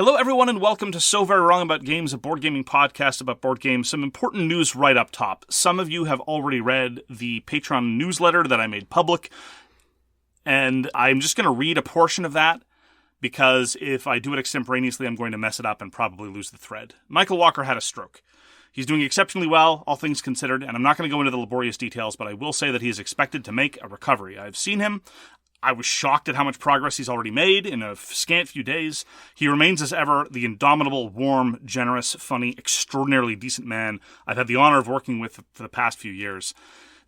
Hello, everyone, and welcome to So Very Wrong About Games, a board gaming podcast about board games. Some important news right up top. Some of you have already read the Patreon newsletter that I made public, and I'm just going to read a portion of that, because if I do it extemporaneously, I'm going to mess it up and probably lose the thread. Michael Walker had a stroke. He's doing exceptionally well, all things considered, and I'm not going to go into the laborious details, but I will say that he is expected to make a recovery. I've seen him. I was shocked at how much progress he's already made in a scant few days. He remains, as ever, the indomitable, warm, generous, funny, extraordinarily decent man I've had the honor of working with for the past few years.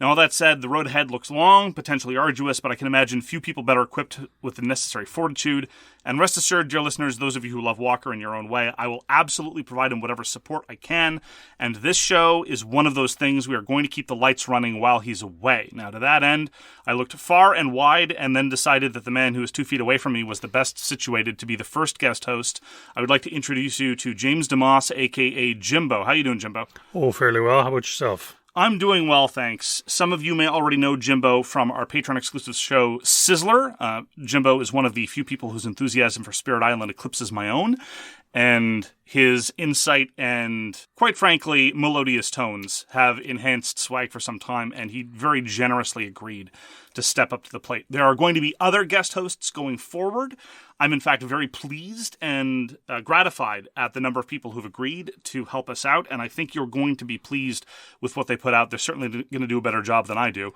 Now, all that said, the road ahead looks long, potentially arduous, but I can imagine few people better equipped with the necessary fortitude. And rest assured, dear listeners, those of you who love Walker in your own way, I will absolutely provide him whatever support I can. And this show is one of those things we are going to keep the lights running while he's away. Now, to that end, I looked far and wide and then decided that the man who was 2 feet away from me was the best situated to be the first guest host. I would like to introduce you to James DeMoss, a.k.a. Jimbo. How you doing, Jimbo? Oh, fairly well. How about yourself? I'm doing well, thanks. Some of you may already know Jimbo from our Patreon-exclusive show, Sizzler. Jimbo is one of the few people whose enthusiasm for Spirit Island eclipses my own, and his insight and, quite frankly, melodious tones have enhanced SVWAG for some time, and he very generously agreed to step up to the plate. There are going to be other guest hosts going forward. I'm, in fact, very pleased and gratified at the number of people who've agreed to help us out, and I think you're going to be pleased with what they put out. They're certainly going to do a better job than I do,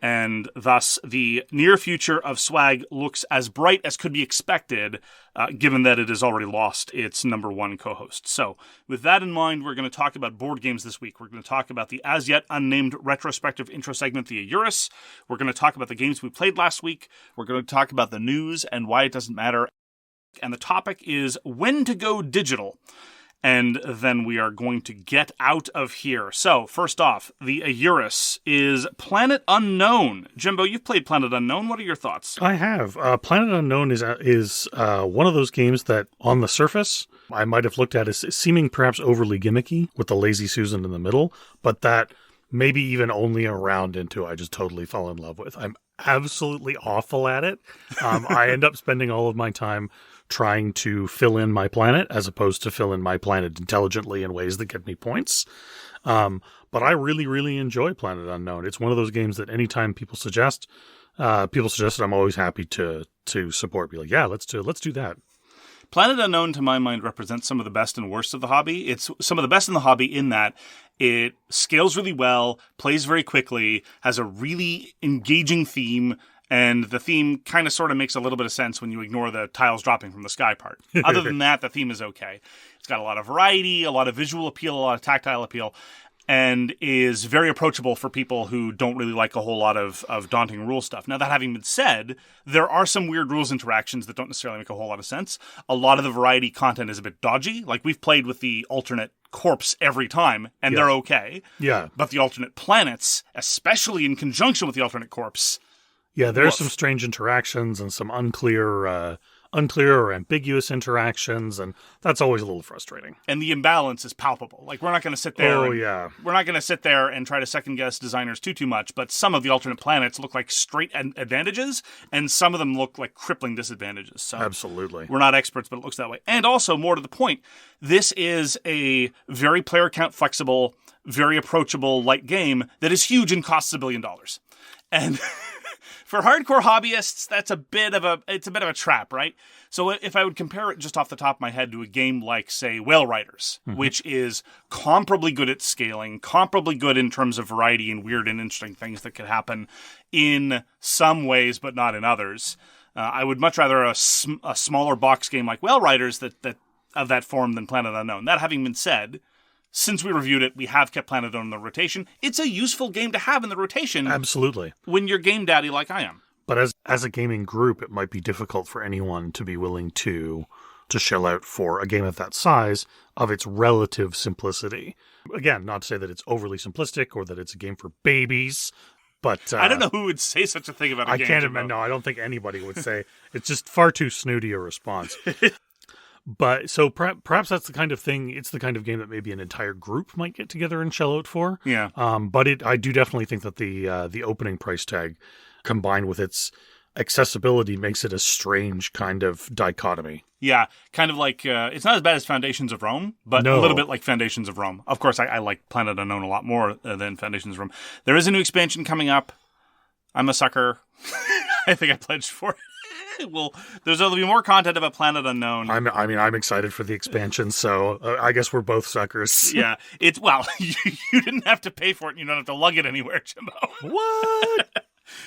and thus the near future of SVWAG looks as bright as could be expected, given that it has already lost its number one co-host. So, with that in mind, we're going to talk about board games this week. We're going to talk about the as-yet unnamed retrospective intro segment, the AYURIS. We're going to talk about the games we played last week. We're going to talk about the news and why it doesn't matter. And the topic is when to go digital. And then we are going to get out of here. So, first off, the AYURIS is Planet Unknown. Jimbo, you've played Planet Unknown. What are your thoughts? I have. Planet Unknown is one of those games that, on the surface, I might have looked at as seeming perhaps overly gimmicky with the Lazy Susan in the middle, but that maybe even only a round into I just totally fell in love with. I'm absolutely awful at it. I end up spending all of my time trying to fill in my planet as opposed to fill in my planet intelligently in ways that get me points. But I really, really enjoy Planet Unknown. It's one of those games that anytime people suggest it, I'm always happy to support. Be like, yeah, let's do that. Planet Unknown, to my mind, represents some of the best and worst of the hobby. It's some of the best in the hobby in that it scales really well, plays very quickly, has a really engaging theme, and the theme kind of sort of makes a little bit of sense when you ignore the tiles dropping from the sky part. Other than that, the theme is okay. It's got a lot of variety, a lot of visual appeal, a lot of tactile appeal, and is very approachable for people who don't really like a whole lot of daunting rule stuff. Now, that having been said, there are some weird rules interactions that don't necessarily make a whole lot of sense. A lot of the variety content is a bit dodgy. Like, we've played with the alternate corpse every time, and they're okay. Yeah. But the alternate planets, especially in conjunction with the alternate corpse... Yeah, there's some strange interactions and some unclear or ambiguous interactions, and that's always a little frustrating. And the imbalance is palpable. Like, we're not going to sit there. We're not going to sit there and try to second guess designers too much. But some of the alternate planets look like straight advantages, and some of them look like crippling disadvantages. So absolutely, we're not experts, but it looks that way. And also, more to the point, this is a very player count flexible, very approachable light game that is huge and costs $1 billion. And for hardcore hobbyists, that's a bit of a trap, right? So if I would compare it just off the top of my head to a game like, say, Whale Riders, which is comparably good at scaling, comparably good in terms of variety and weird and interesting things that could happen in some ways, but not in others. I would much rather a smaller box game like Whale Riders that of that form than Planet Unknown. That having been said, since we reviewed it, we have kept Planet Unknown in the rotation. It's a useful game to have in the rotation. Absolutely. When you're game daddy like I am. But as a gaming group, it might be difficult for anyone to be willing to shell out for a game of that size of its relative simplicity. Again, not to say that it's overly simplistic or that it's a game for babies, but... I don't know who would say such a thing about a game. I can't imagine. No, I don't think anybody would say. It's just far too snooty a response. But so perhaps that's the kind of thing. It's the kind of game that maybe an entire group might get together and shell out for. Yeah. But I do definitely think that the opening price tag, combined with its accessibility makes it a strange kind of dichotomy. Yeah, kind of like, it's not as bad as Foundations of Rome, but a little bit like Foundations of Rome. Of course, I like Planet Unknown a lot more than Foundations of Rome. There is a new expansion coming up. I'm a sucker. I think I pledged for it. Well, there's going to be more content about Planet Unknown. I'm excited for the expansion, so I guess we're both suckers. Yeah, you didn't have to pay for it, and you don't have to lug it anywhere, Jimbo. What?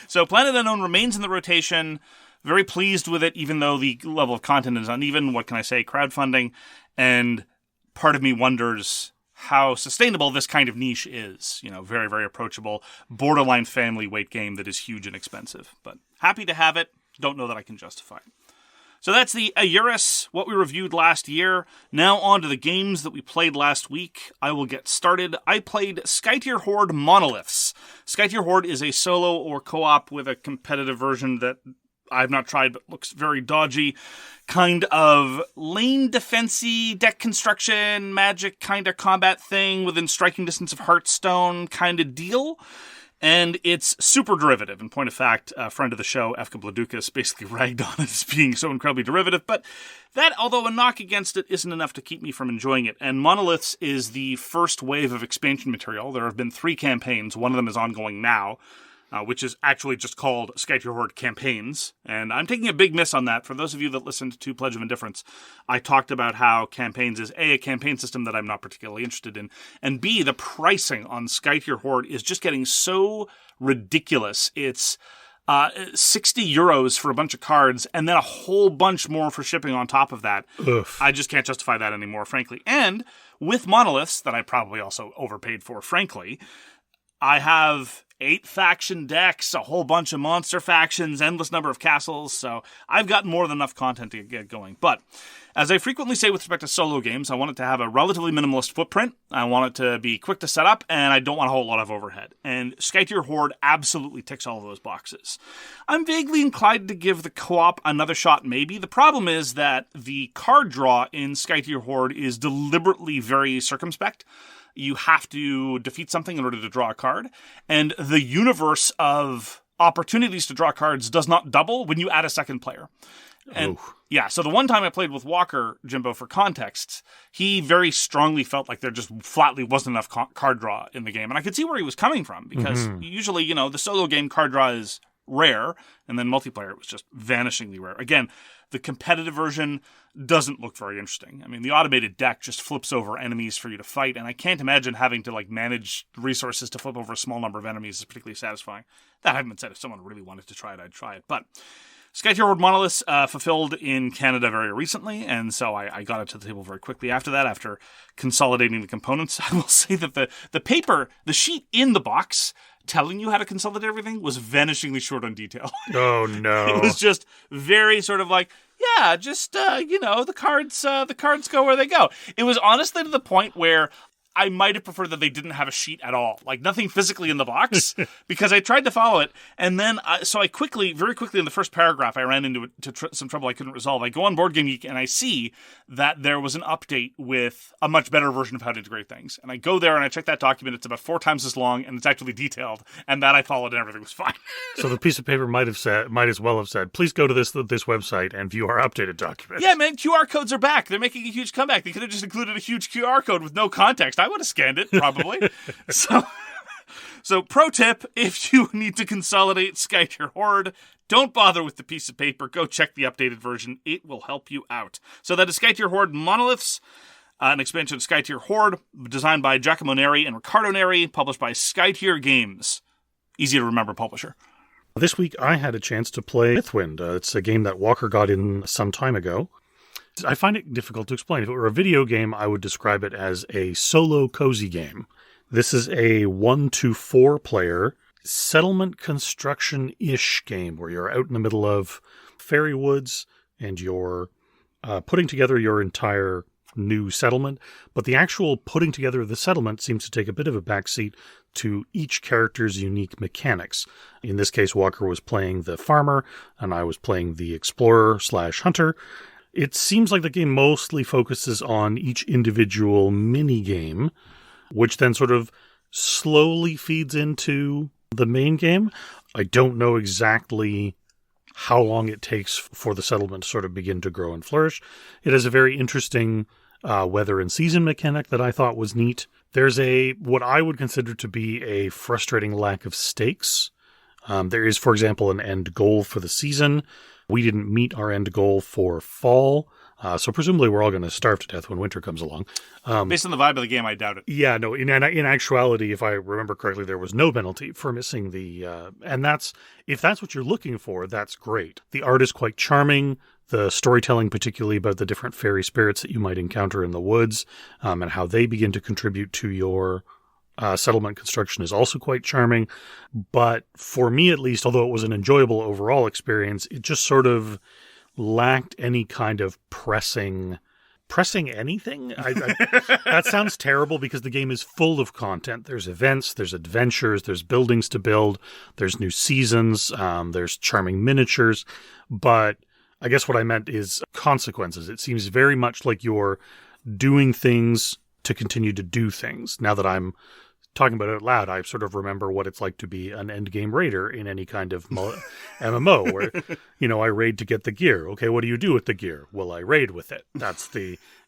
So Planet Unknown remains in the rotation. Very pleased with it, even though the level of content is uneven. What can I say? Crowdfunding. And part of me wonders how sustainable this kind of niche is. Very, very approachable, borderline family weight game that is huge and expensive. But happy to have it. Don't know that I can justify it. So that's the AYURIS, what we reviewed last year. Now on to the games that we played last week. I will get started. I played Skytear Horde Monoliths. Skytear Horde is a solo or co-op with a competitive version that I've not tried, but looks very dodgy. Kind of lane defense-y, deck construction, magic kind of combat thing within striking distance of Hearthstone kind of deal. And it's super derivative. In point of fact, a friend of the show, Efka Bladukas, basically ragged on it as being so incredibly derivative. But that, although a knock against it, isn't enough to keep me from enjoying it. And Monoliths is the first wave of expansion material. There have been 3 campaigns. One of them is ongoing now, which is actually just called Skytear Horde Campaigns. And I'm taking a big miss on that. For those of you that listened to Pledge of Indifference, I talked about how Campaigns is A, a campaign system that I'm not particularly interested in, and B, the pricing on Skytear Horde is just getting so ridiculous. It's 60 euros for a bunch of cards, and then a whole bunch more for shipping on top of that. Oof. I just can't justify that anymore, frankly. And with Monoliths, that I probably also overpaid for, frankly, I have 8 faction decks, a whole bunch of monster factions, endless number of castles, so I've got more than enough content to get going. But, as I frequently say with respect to solo games, I want it to have a relatively minimalist footprint, I want it to be quick to set up, and I don't want a whole lot of overhead. And Skytear Horde absolutely ticks all of those boxes. I'm vaguely inclined to give the co-op another shot, maybe. The problem is that the card draw in Skytear Horde is deliberately very circumspect. You have to defeat something in order to draw a card, and the universe of opportunities to draw cards does not double when you add a second player. And yeah, so the one time I played with Walker, Jimbo, for context, he very strongly felt like there just flatly wasn't enough card draw in the game, and I could see where he was coming from, because usually, the solo game card draw is rare, and then multiplayer it was just vanishingly rare. Again, the competitive version doesn't look very interesting. I mean, the automated deck just flips over enemies for you to fight, and I can't imagine having to manage resources to flip over a small number of enemies is particularly satisfying. That having been said, if someone really wanted to try it, I'd try it. But Skytear Horde Monoliths fulfilled in Canada very recently, and so I got it to the table very quickly after that, after consolidating the components. I will say that the paper, the sheet in the box telling you how to consolidate everything was vanishingly short on detail. Oh, no. It was just very sort of the cards go where they go. It was honestly to the point where I might have preferred that they didn't have a sheet at all. Nothing physically in the box, because I tried to follow it. And then, very quickly in the first paragraph, I ran into some trouble I couldn't resolve. I go on Board Game Geek and I see that there was an update with a much better version of how to integrate things. And I go there and I check that document. It's about 4 times as long and it's actually detailed. And that I followed and everything was fine. So the piece of paper might as well have said, please go to this website and view our updated document. Yeah, man, QR codes are back. They're making a huge comeback. They could have just included a huge QR code with no context. I would have scanned it, probably. So pro tip, if you need to consolidate Skytear Horde, don't bother with the piece of paper. Go check the updated version. It will help you out. So that is Skytear Horde Monoliths, an expansion of Skytear Horde, designed by Giacomo Neri and Riccardo Neri, published by Skytear Games. Easy to remember publisher. This week I had a chance to play Mythwind. It's a game that Walker got in some time ago. I find it difficult to explain. If it were a video game, I would describe it as a solo cozy game. This is a 1-to-4 player settlement construction-ish game where you're out in the middle of fairy woods and you're putting together your entire new settlement. But the actual putting together of the settlement seems to take a bit of a backseat to each character's unique mechanics. In this case, Walker was playing the farmer and I was playing the explorer/hunter. It seems like the game mostly focuses on each individual mini-game, which then sort of slowly feeds into the main game. I don't know exactly how long it takes for the settlement to sort of begin to grow and flourish. It has a very interesting weather and season mechanic that I thought was neat. There's what I would consider to be a frustrating lack of stakes. There is, for example, an end goal for the season. We didn't meet our end goal for fall, so presumably we're all going to starve to death when winter comes along. Based on the vibe of the game, I doubt it. Yeah, no, in actuality, if I remember correctly, there was no penalty for missing and if that's what you're looking for, that's great. The art is quite charming. The storytelling, particularly about the different fairy spirits that you might encounter in the woods, and how they begin to contribute to your settlement construction, is also quite charming. But for me, at least, although it was an enjoyable overall experience, it just sort of lacked any kind of pressing anything. That sounds terrible because the game is full of content. There's events, there's adventures, there's buildings to build, there's new seasons, there's charming miniatures. But I guess what I meant is consequences. It seems very much like you're doing things to continue to do things. Now that I'm talking about it out loud, I sort of remember what it's like to be an endgame raider in any kind of MMO where, I raid to get the gear. Okay, what do you do with the gear? Well, I raid with it.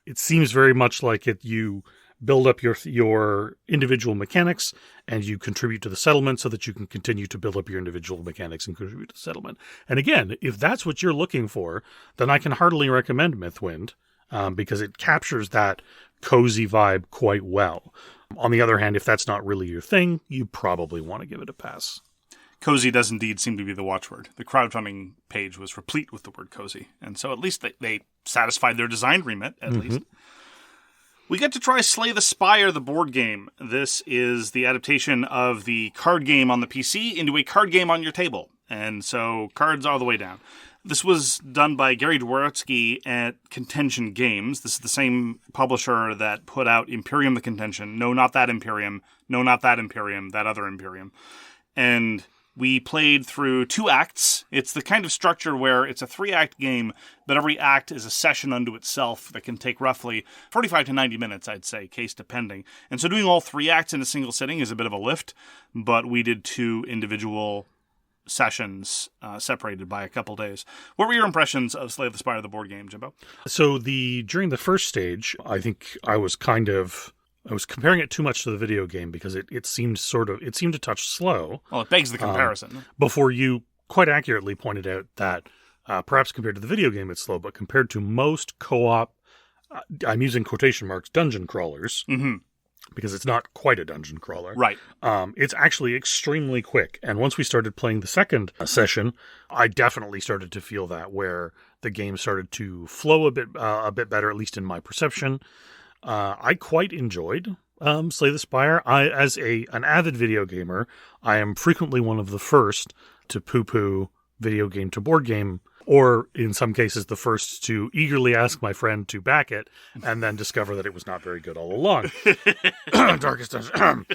It seems very much like you build up your individual mechanics and you contribute to the settlement so that you can continue to build up your individual mechanics and contribute to the settlement. And again, if that's what you're looking for, then I can heartily recommend Mythwind, because it captures that cozy vibe quite well. On the other hand, if that's not really your thing, you probably want to give it a pass. Cozy does indeed seem to be the watchword. The crowdfunding page was replete with the word cozy. And so at least they satisfied their design remit, at least. We get to try Slay the Spire, the board game. This is the adaptation of the card game on the PC into a card game on your table. And so cards all the way down. This was done by Gary Dworetsky at Contention Games. This is the same publisher that put out Imperium the Contention. No, not that Imperium. No, not that Imperium. That other Imperium. And we played through 2 acts. It's the kind of structure where it's a 3-act game, but every act is a session unto itself that can take roughly 45 to 90 minutes, I'd say, case depending. And so doing all 3 acts in a single sitting is a bit of a lift, but we did 2 individual sessions separated by a couple days. What were your impressions of Slay the Spire, the board game, Jimbo? So during the first stage, I think I was comparing it too much to the video game because it seemed to touch slow. Well, it begs the comparison. Before you quite accurately pointed out that perhaps compared to the video game, it's slow, but compared to most co-op, I'm using quotation marks, dungeon crawlers, because it's not quite a dungeon crawler. Right. It's actually extremely quick. And once we started playing the second session, I definitely started to feel that, where the game started to flow a bit better, at least in my perception. I quite enjoyed Slay the Spire. As an avid video gamer, I am frequently one of the first to poo-poo video game to board game, or in some cases the first to eagerly ask my friend to back it and then discover that it was not very good all along. Darkest Dungeon.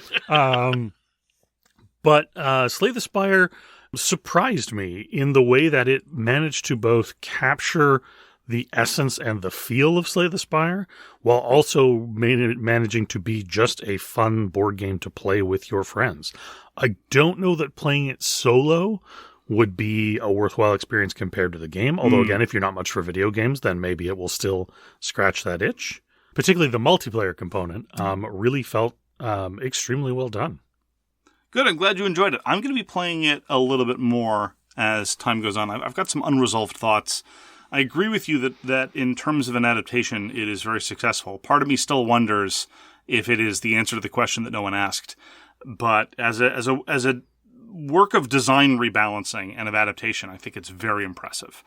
But Slay the Spire surprised me in the way that it managed to both capture the essence and the feel of Slay the Spire, while also managing to be just a fun board game to play with your friends. I don't know that playing it solo would be a worthwhile experience compared to the game. Although, again, if you're not much for video games, then maybe it will still scratch that itch. Particularly the multiplayer component really felt extremely well done. Good. I'm glad you enjoyed it. I'm going to be playing it a little bit more as time goes on. I've got some unresolved thoughts. I agree with you that in terms of an adaptation, it is very successful. Part of me still wonders if it is the answer to the question that no one asked. But as a work of design rebalancing and of adaptation, I think it's very impressive.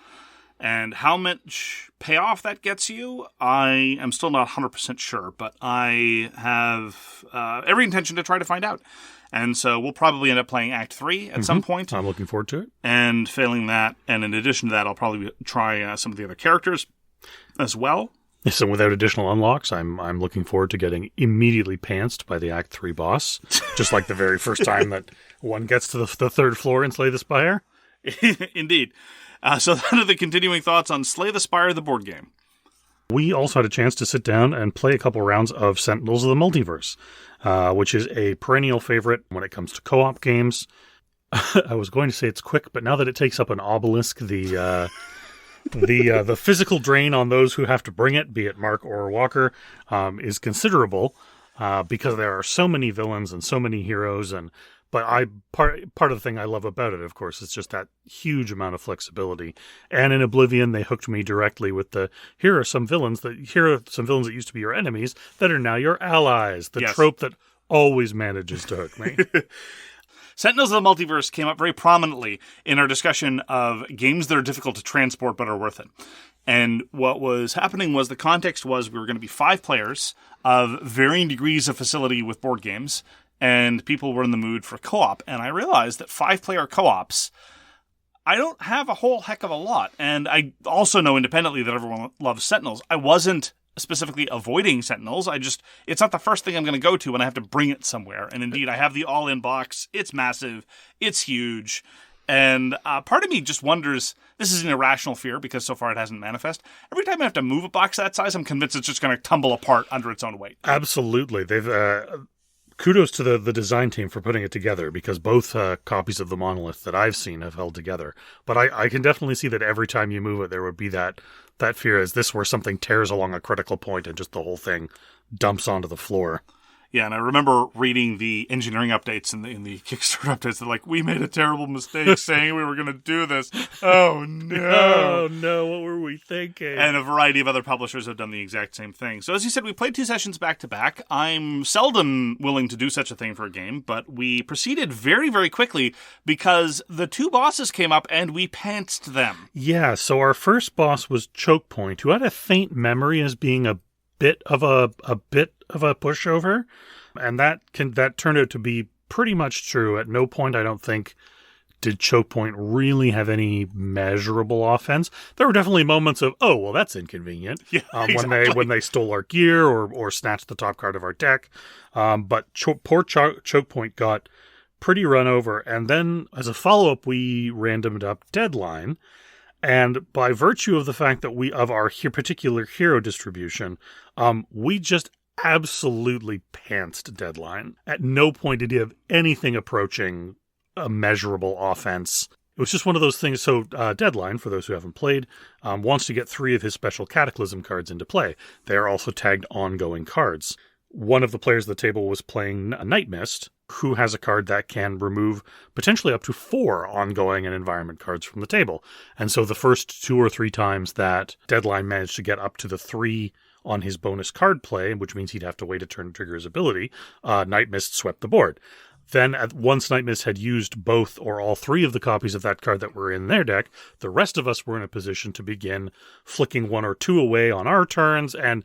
And how much payoff that gets you, I am still not 100% sure, but I have every intention to try to find out. And so we'll probably end up playing Act 3 at some point. I'm looking forward to it. And failing that, and in addition to that, I'll probably try some of the other characters as well. So without additional unlocks, I'm looking forward to getting immediately pantsed by the Act 3 boss, just like the very first time that one gets to the 3rd floor in Slay the Spire. Indeed. So that are the continuing thoughts on Slay the Spire, the board game. We also had a chance to sit down and play a couple rounds of Sentinels of the Multiverse, which is a perennial favorite when it comes to co-op games. I was going to say it's quick, but now that it takes up an obelisk, the physical drain on those who have to bring it, be it Mark or Walker, is considerable because there are so many villains and so many heroes. But part of the thing I love about it, of course, is just that huge amount of flexibility. And in Oblivion, they hooked me directly with here are some villains that used to be your enemies that are now your allies. The trope that always manages to hook me. Sentinels of the Multiverse came up very prominently in our discussion of games that are difficult to transport but are worth it. And what was happening was the context was we were going to be 5 players of varying degrees of facility with board games, and people were in the mood for co-op. And I realized that 5-player co-ops, I don't have a whole heck of a lot. And I also know independently that everyone loves Sentinels. I wasn't specifically avoiding Sentinels. It's not the first thing I'm going to go to when I have to bring it somewhere. And indeed, I have the all-in box. It's massive. It's huge. And part of me just wonders, this is an irrational fear because so far it hasn't manifest. Every time I have to move a box that size, I'm convinced it's just going to tumble apart under its own weight. Absolutely. Kudos to the design team for putting it together, because both copies of the Monolith that I've seen have held together. But I can definitely see that every time you move it, there would be that fear as this where something tears along a critical point and just the whole thing dumps onto the floor. Yeah, and I remember reading the engineering updates in the Kickstarter updates. They're like, we made a terrible mistake saying we were going to do this. Oh, no. Oh, no, what were we thinking? And a variety of other publishers have done the exact same thing. So as you said, we played 2 sessions back-to-back. I'm seldom willing to do such a thing for a game, but we proceeded very, very quickly because the 2 bosses came up and we pantsed them. Yeah, so our first boss was Choke Point, who had a faint memory as being a bit of a pushover, and that turned out to be pretty much true. At no point, I don't think, did Choke Point really have any measurable offense. There were definitely moments of, oh, well, that's inconvenient. Yeah, exactly. when they stole our gear or snatched the top card of our deck. But poor Choke Point got pretty run over, and then as a follow-up, we randomed up Deadline. And by virtue of the fact that of our particular hero distribution, we just absolutely pantsed Deadline. At no point did he have anything approaching a measurable offense. It was just one of those things. So Deadline, for those who haven't played, wants to get 3 of his special Cataclysm cards into play. They are also tagged ongoing cards. One of the players at the table was playing Night Mist, who has a card that can remove potentially up to 4 ongoing and environment cards from the table. And so the first 2 or 3 times that Deadline managed to get up to the 3 on his bonus card play, which means he'd have to wait a turn to trigger his ability, Night Mist swept the board. Then once Night Mist had used both or all 3 of the copies of that card that were in their deck, the rest of us were in a position to begin flicking 1 or 2 away on our turns, and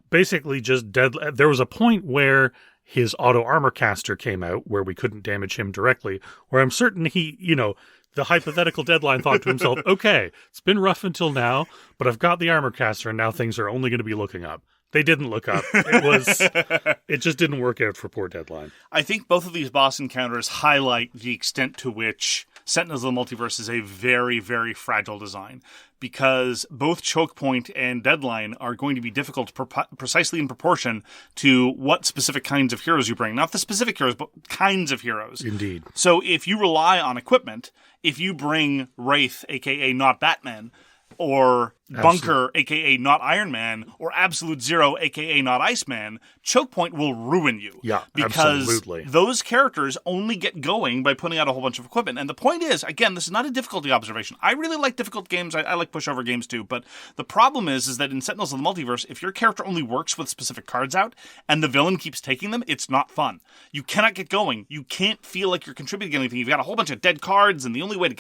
basically just there was a point where his auto armor caster came out where we couldn't damage him directly, where I'm certain the hypothetical Deadline thought to himself, okay, it's been rough until now, but I've got the armor caster and now things are only going to be looking up. They didn't look up. It just didn't work out for poor Deadline. I think both of these boss encounters highlight the extent to which Sentinels of the Multiverse is a very, very fragile design, because both Choke Point and Deadline are going to be difficult precisely in proportion to what specific kinds of heroes you bring. Not the specific heroes, but kinds of heroes. Indeed. So if you rely on equipment, if you bring Wraith, a.k.a. not Batman, or Bunker, a.k.a. not Iron Man, or Absolute Zero, a.k.a. not Iceman, Choke Point will ruin you. Yeah, because absolutely. Those characters only get going by putting out a whole bunch of equipment. And the point is, again, this is not a difficulty observation. I really like difficult games. I like pushover games too. But the problem is that in Sentinels of the Multiverse, if your character only works with specific cards out and the villain keeps taking them, it's not fun. You cannot get going. You can't feel like you're contributing anything. You've got a whole bunch of dead cards, and the only way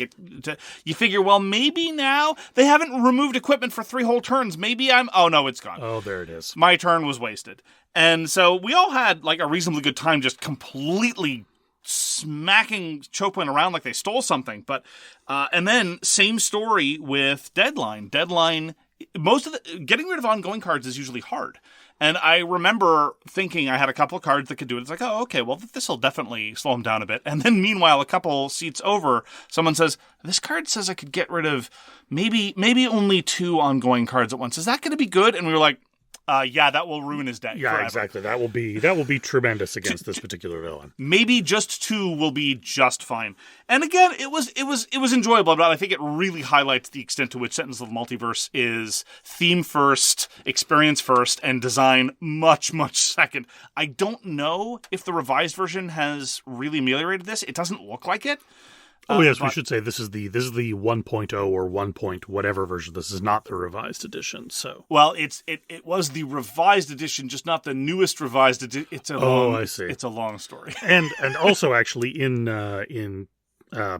you figure, well, maybe now they haven't removed equipment for 3 whole turns. Maybe oh no, it's gone. Oh, there it is. My turn was wasted. And so we all had like a reasonably good time just completely smacking Choke Point around like they stole something. But and then same story with Deadline. Deadline, getting rid of ongoing cards is usually hard. And I remember thinking I had a couple of cards that could do it. It's like, oh, okay, well, this will definitely slow him down a bit. And then meanwhile, a couple seats over, someone says, this card says I could get rid of maybe only 2 ongoing cards at once. Is that going to be good? And we were like, that will ruin his day. Yeah, forever. exactly. That will be tremendous against this particular villain. Maybe just 2 will be just fine. And again, it was enjoyable, but I think it really highlights the extent to which Sentinels of the Multiverse is theme first, experience first, and design much, much second. I don't know if the revised version has really ameliorated this. It doesn't look like it. Oh yes, we should say this is the 1.0 or 1. Whatever version. This is not the revised edition. So it was the revised edition, just not the newest revised edition. I see. It's a long story. and also actually in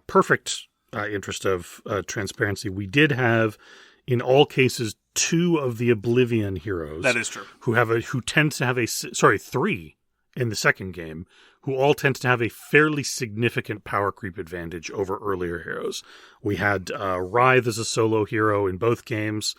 perfect interest of transparency, we did have in all cases 2 of the Oblivion heroes. That is true. Who tends to have 3 in the second game, who all tend to have a fairly significant power creep advantage over earlier heroes. We had Writhe as a solo hero in both games.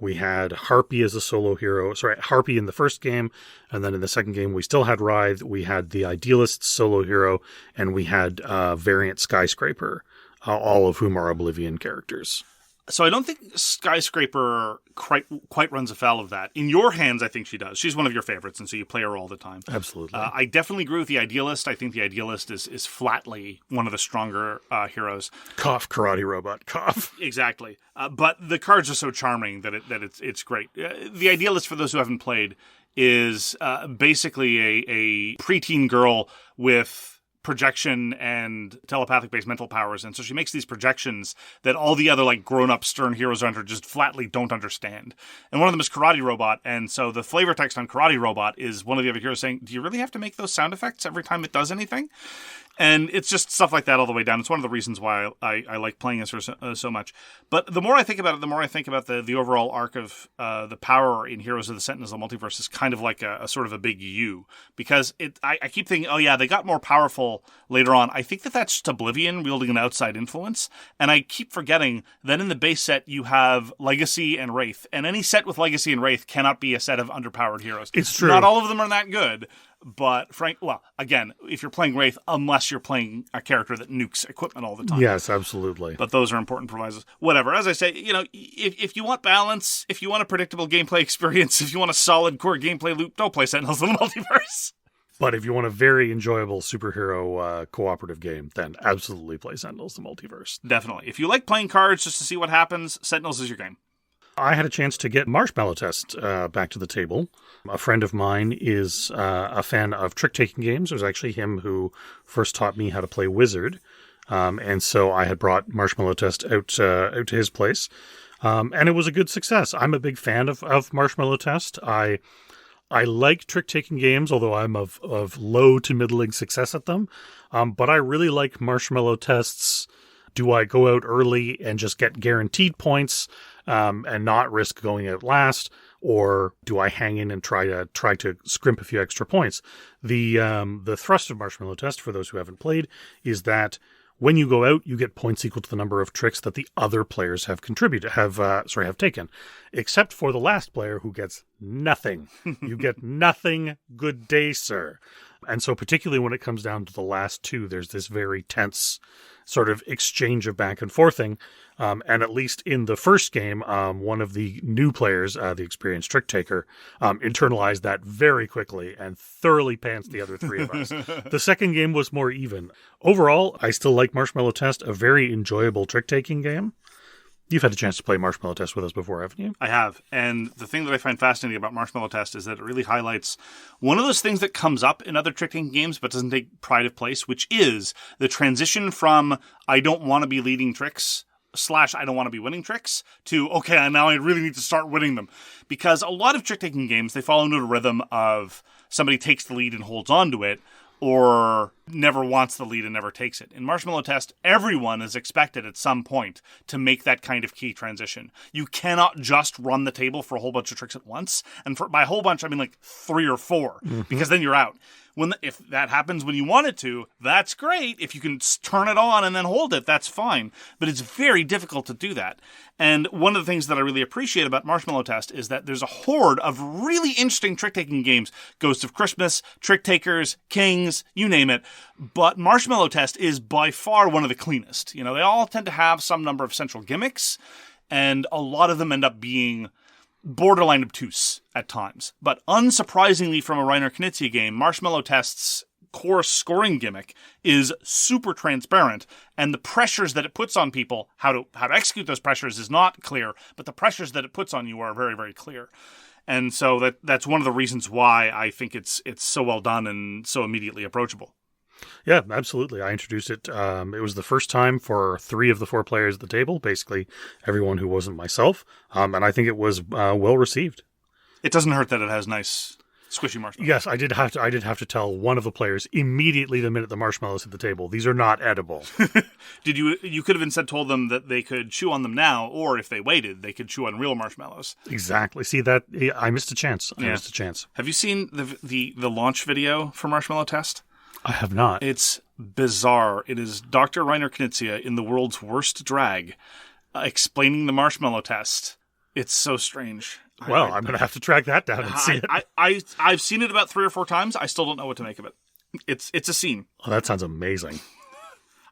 We had Harpy as a solo hero. Harpy in the first game, and then in the second game we still had Writhe. We had the Idealist solo hero, and we had Variant Skyscraper, all of whom are Oblivion characters. So I don't think Skyscraper quite runs afoul of that. In your hands, I think she does. She's one of your favorites, and so you play her all the time. Absolutely. I definitely agree with the Idealist. I think the Idealist is flatly one of the stronger heroes. Cough, karate robot, cough. Exactly. But the cards are so charming that it's great. The Idealist, for those who haven't played, is basically a preteen girl with projection and telepathic-based mental powers, and so she makes these projections that all the other grown-up stern heroes around her just flatly don't understand. And one of them is Karate Robot, and so the flavor text on Karate Robot is one of the other heroes saying, "Do you really have to make those sound effects every time it does anything?" And it's just stuff like that all the way down. It's one of the reasons why I like playing as her so much. But the more I think about it, the more I think about the overall arc of the power in Heroes of the Sentinels of the Multiverse is kind of like a sort of a big U. Because I keep thinking, oh yeah, they got more powerful later on. I think that's just Oblivion wielding an outside influence. And I keep forgetting that in the base set you have Legacy and Wraith. And any set with Legacy and Wraith cannot be a set of underpowered heroes. It's true. Not all of them are that good. But again, if you're playing Wraith, unless you're playing a character that nukes equipment all the time. Yes, absolutely. But those are important provisos. Whatever. As I say, if you want balance, if you want a predictable gameplay experience, if you want a solid core gameplay loop, don't play Sentinels of the Multiverse. But if you want a very enjoyable superhero cooperative game, then absolutely play Sentinels of the Multiverse. Definitely. If you like playing cards just to see what happens, Sentinels is your game. I had a chance to get Marshmallow Test back to the table. A friend of mine is a fan of trick-taking games. It was actually him who first taught me how to play Wizard. And so I had brought Marshmallow Test out to his place. And it was a good success. I'm a big fan of Marshmallow Test. I like trick-taking games, although I'm of low to middling success at them. But I really like Marshmallow Test's do I go out early and just get guaranteed points and not risk going out last, or do I hang in and try to scrimp a few extra points? The thrust of Marshmallow Test, for those who haven't played, is that when you go out, you get points equal to the number of tricks that the other players have taken, except for the last player who gets nothing. You get nothing. Good day, sir. And so particularly when it comes down to the last 2, there's this very tense sort of exchange of back and forthing. And at least in the first game, one of the new players, the experienced trick taker, internalized that very quickly and thoroughly pants the other 3 of us. The second game was more even. Overall, I still like Marshmallow Test, a very enjoyable trick-taking game. You've had a chance to play Marshmallow Test with us before, haven't you? I have. And the thing that I find fascinating about Marshmallow Test is that it really highlights one of those things that comes up in other trick-taking games but doesn't take pride of place, which is the transition from I don't want to be leading tricks / I don't want to be winning tricks to, okay, now I really need to start winning them. Because a lot of trick-taking games, they fall into a rhythm of somebody takes the lead and holds on to it, or never wants the lead and never takes it. In Marshmallow Test, everyone is expected at some point to make that kind of key transition. You cannot just run the table for a whole bunch of tricks at once. And by a whole bunch, I mean 3 or 4, because then you're out. If that happens when you want it to, that's great. If you can turn it on and then hold it, that's fine. But it's very difficult to do that. And one of the things that I really appreciate about Marshmallow Test is that there's a horde of really interesting trick-taking games. Ghost of Christmas, Trick Takers, Kings, you name it. But Marshmallow Test is by far one of the cleanest. They all tend to have some number of central gimmicks, and a lot of them end up being borderline obtuse at times. But unsurprisingly from a Reiner Knizia game, Marshmallow Test's core scoring gimmick is super transparent, and the pressures that it puts on people, how to execute those pressures is not clear, but the pressures that it puts on you are very, very clear. And so that's one of the reasons why I think it's so well done and so immediately approachable. Yeah, absolutely. I introduced it. It was the first time for 3 of the 4 players at the table, basically everyone who wasn't myself. And I think it was well received. It doesn't hurt that it has nice squishy marshmallows. Yes, I did have to tell one of the players immediately the minute the marshmallows hit the table, these are not edible. You could have instead told them that they could chew on them now, or if they waited, they could chew on real marshmallows. Exactly. See, that I missed a chance. I missed a chance. Have you seen the launch video for Marshmallow Test? I have not. It's bizarre. It is Dr. Reiner Knizia in the world's worst drag, explaining the Marshmallow Test. It's so strange. Well, I'm going to have to track that down and see it. I've seen it about 3 or 4 times. I still don't know what to make of it. It's a scene. Oh, that sounds amazing.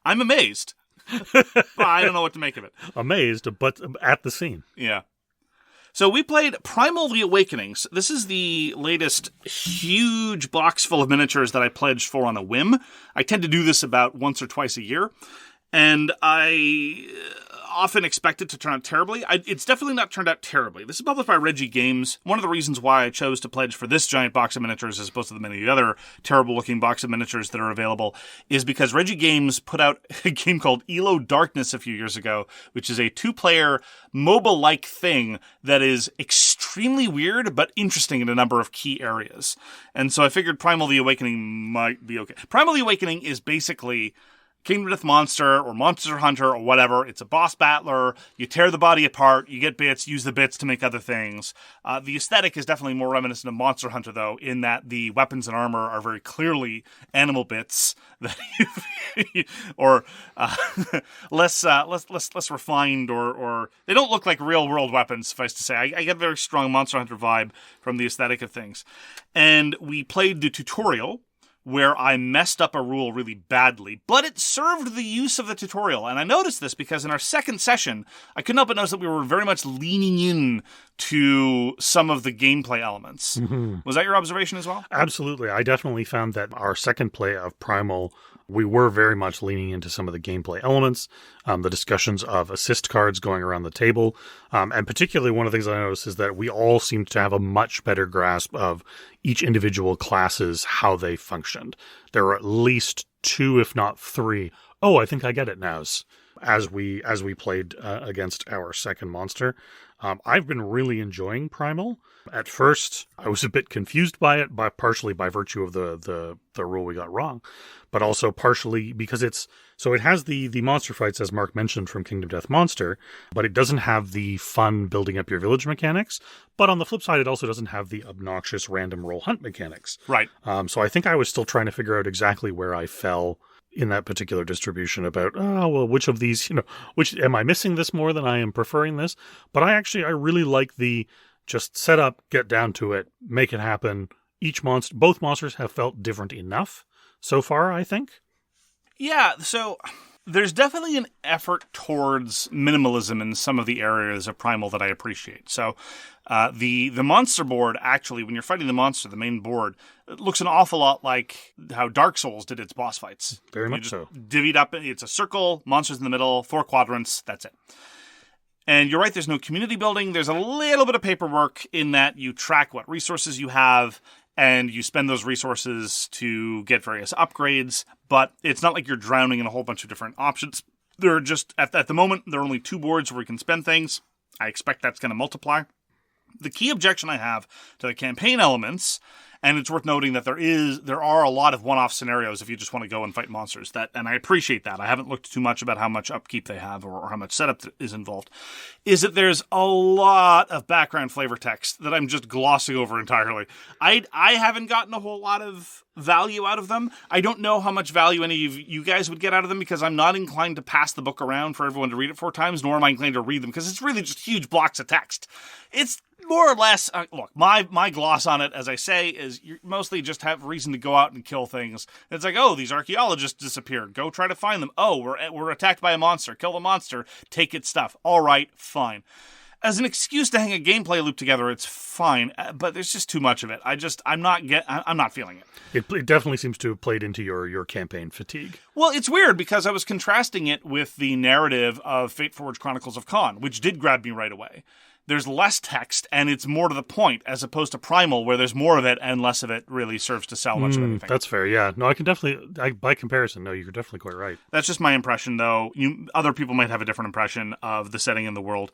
I'm amazed. I don't know what to make of it. Amazed, but at the scene. Yeah. So we played Primal The Awakenings. This is the latest huge box full of miniatures that I pledged for on a whim. I tend to do this about once or twice a year, and I often expect it to turn out terribly. It's definitely not turned out terribly. This is published by Reggie Games. One of the reasons why I chose to pledge for this giant box of miniatures as opposed to the many other terrible-looking box of miniatures that are available is because Reggie Games put out a game called Elo Darkness a few years ago, which is a 2-player MOBA-like thing that is extremely weird but interesting in a number of key areas. And so I figured Primal The Awakening might be okay. Primal The Awakening is basically Kingdom Death Monster or Monster Hunter or whatever. It's a boss battler. You tear the body apart. You get bits. Use the bits to make other things. The aesthetic is definitely more reminiscent of Monster Hunter, though, in that the weapons and armor are very clearly animal bits that or less refined, or they don't look like real world weapons. Suffice to say, I get a very strong Monster Hunter vibe from the aesthetic of things. And we played the tutorial, where I messed up a rule really badly, but it served the use of the tutorial. And I noticed this because in our second session, I couldn't help but notice that we were very much leaning in to some of the gameplay elements. Mm-hmm. Was that your observation as well? Absolutely. I definitely found that our second play of Primal, we were very much leaning into some of the gameplay elements, the discussions of assist cards going around the table. And particularly one of the things I noticed is that we all seemed to have a much better grasp of each individual class's how they functioned. There were at least 2, if not 3. Oh, I think I get it now. As we played against our second monster. I've been really enjoying Primal. At first, I was a bit confused by it, partially by virtue of the rule we got wrong, but also partially because it has the monster fights, as Mark mentioned, from Kingdom Death Monster, but it doesn't have the fun building up your village mechanics. But on the flip side, it also doesn't have the obnoxious random roll hunt mechanics. Right. So I think I was still trying to figure out exactly where I fell in that particular distribution about, which of these, which am I missing this more than I am preferring this? But I really like the just set up, get down to it, make it happen. Both monsters have felt different enough so far, I think. Yeah, so there's definitely an effort towards minimalism in some of the areas of Primal that I appreciate. So the monster board, actually, when you're fighting the monster, the main board, it looks an awful lot like how Dark Souls did its boss fights. Very much so. Divvied up, it's a circle, monsters in the middle, 4 quadrants, that's it. And you're right, there's no community building. There's a little bit of paperwork in that you track what resources you have, and you spend those resources to get various upgrades, but it's not like you're drowning in a whole bunch of different options. There are just, at the moment, there are only 2 boards where we can spend things. I expect that's going to multiply. The key objection I have to the campaign elements, and it's worth noting that there are a lot of one-off scenarios if you just want to go and fight monsters, and I appreciate that. I haven't looked too much about how much upkeep they have or how much setup is involved, is that there's a lot of background flavor text that I'm just glossing over entirely. I haven't gotten a whole lot of value out of them. I don't know how much value any of you guys would get out of them because I'm not inclined to pass the book around for everyone to read it 4 times, nor am I inclined to read them because it's really just huge blocks of text. It's more or less, look, my gloss on it, as I say, is you mostly just have reason to go out and kill things. It's like, oh, these archaeologists disappeared. Go try to find them. Oh, we're attacked by a monster. Kill the monster. Take its stuff. All right, fine. As an excuse to hang a gameplay loop together, it's fine, but there's just too much of it. I'm not feeling it. It definitely seems to have played into your campaign fatigue. Well, it's weird because I was contrasting it with the narrative of Fateforged Chronicles of Khan, which did grab me right away. There's less text, and it's more to the point, as opposed to Primal, where there's more of it, and less of it really serves to sell much of anything. That's fair, yeah. No, I can definitely, by comparison, no, you're definitely quite right. That's just my impression, though. Other people might have a different impression of the setting in the world.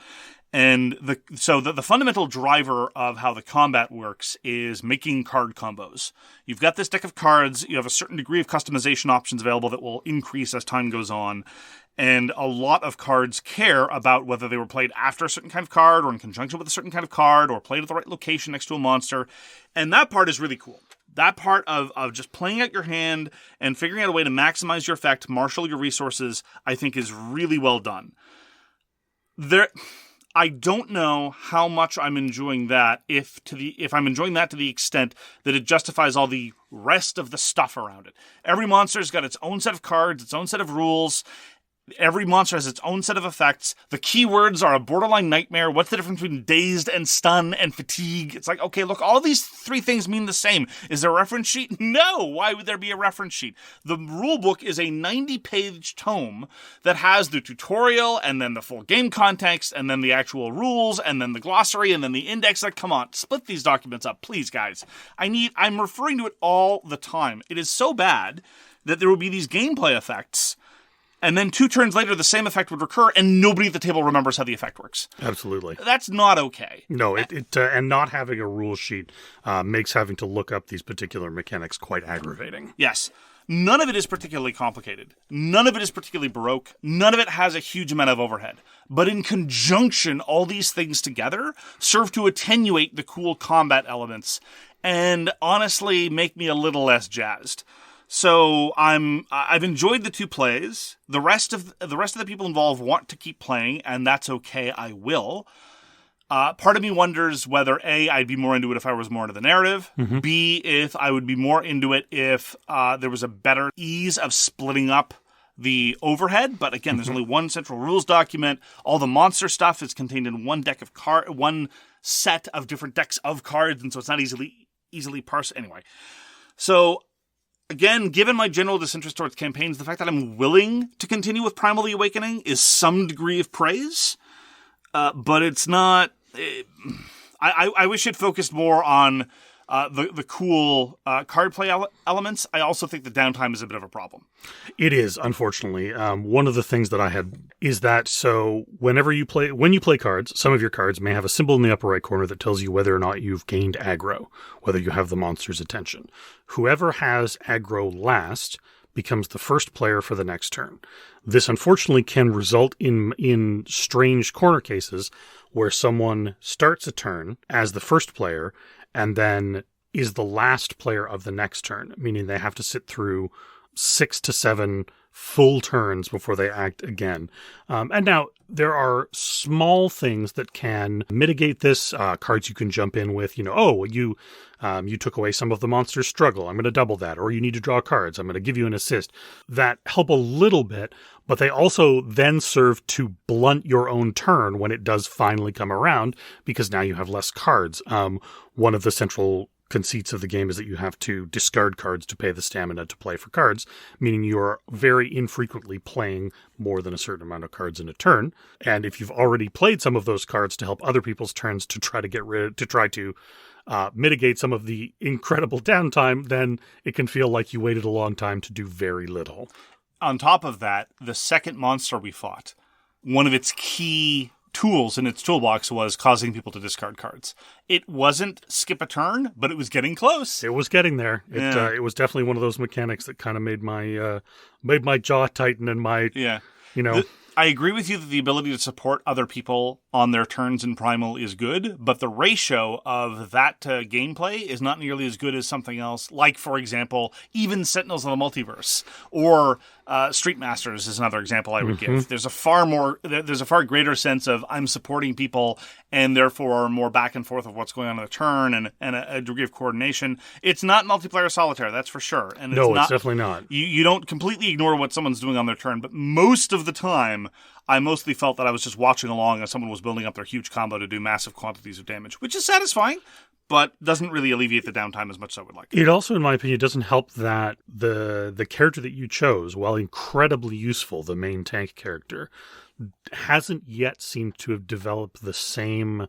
And the fundamental driver of how the combat works is making card combos. You've got this deck of cards, you have a certain degree of customization options available that will increase as time goes on. And a lot of cards care about whether they were played after a certain kind of card or in conjunction with a certain kind of card or played at the right location next to a monster. And that part is really cool. That part of just playing out your hand and figuring out a way to maximize your effect, marshal your resources, I think is really well done. I don't know how much I'm enjoying that if I'm enjoying that to the extent that it justifies all the rest of the stuff around it. Every monster's got its own set of cards, its own set of rules. Every monster has its own set of effects. The keywords are a borderline nightmare. What's the difference between dazed and stun and fatigue? It's like, okay, look, all these three things mean the same. Is there a reference sheet? No! Why would there be a reference sheet? The rulebook is a 90-page tome that has the tutorial and then the full game context and then the actual rules and then the glossary and then the index. Like, come on, split these documents up, please, guys. I'm referring to it all the time. It is so bad that there will be these gameplay effects, and then 2 turns later, the same effect would recur, and nobody at the table remembers how the effect works. Absolutely. That's not okay. No, and not having a rule sheet makes having to look up these particular mechanics quite aggravating. Yes. None of it is particularly complicated. None of it is particularly baroque. None of it has a huge amount of overhead. But in conjunction, all these things together serve to attenuate the cool combat elements and honestly make me a little less jazzed. So I've enjoyed the 2 plays. The rest of the people involved want to keep playing, and that's okay. I will. Part of me wonders whether A, I'd be more into it if I was more into the narrative. Mm-hmm. B, if I would be more into it if there was a better ease of splitting up the overhead. But again, there's only one central rules document. All the monster stuff is contained in one set of different decks of cards, and so it's not easily parsed. Anyway, so again, given my general disinterest towards campaigns, the fact that I'm willing to continue with Primal the Awakening is some degree of praise, but it's not. I wish it focused more on the cool card play elements. I also think the downtime is a bit of a problem. It is, unfortunately. One of the things that I had is that when you play cards, some of your cards may have a symbol in the upper right corner that tells you whether or not you've gained aggro, whether you have the monster's attention. Whoever has aggro last becomes the first player for the next turn. This unfortunately can result in strange corner cases where someone starts a turn as the first player and then is the last player of the next turn, meaning they have to sit through 6 to 7 full turns before they act again. And now there are small things that can mitigate this. Cards you can jump in with, you took away some of the monster's struggle. I'm going to double that. Or you need to draw cards. I'm going to give you an assist. That help a little bit, but they also then serve to blunt your own turn when it does finally come around, because now you have less cards. One of the central conceits of the game is that you have to discard cards to pay the stamina to play for cards, meaning you're very infrequently playing more than a certain amount of cards in a turn. And if you've already played some of those cards to help other people's turns to try to mitigate some of the incredible downtime, then it can feel like you waited a long time to do very little. On top of that, the second monster we fought, one of its key tools in its toolbox was causing people to discard cards. It wasn't skip a turn, but it was getting close. It was getting there. It was definitely one of those mechanics that kind of made my jaw tighten and my I agree with you that the ability to support other people on their turns in Primal is good, but the ratio of that to gameplay is not nearly as good as something else, like, for example, even Sentinels of the Multiverse, or Street Masters is another example I would give. There's a far greater sense of I'm supporting people, and therefore more back and forth of what's going on in the turn, and a degree of coordination. It's not multiplayer solitaire, that's for sure. And it's definitely not. You don't completely ignore what someone's doing on their turn, but most of the time, I mostly felt that I was just watching along as someone was building up their huge combo to do massive quantities of damage, which is satisfying, but doesn't really alleviate the downtime as much as I would like. It also, in my opinion, doesn't help that the character that you chose, while incredibly useful, the main tank character, hasn't yet seemed to have developed the same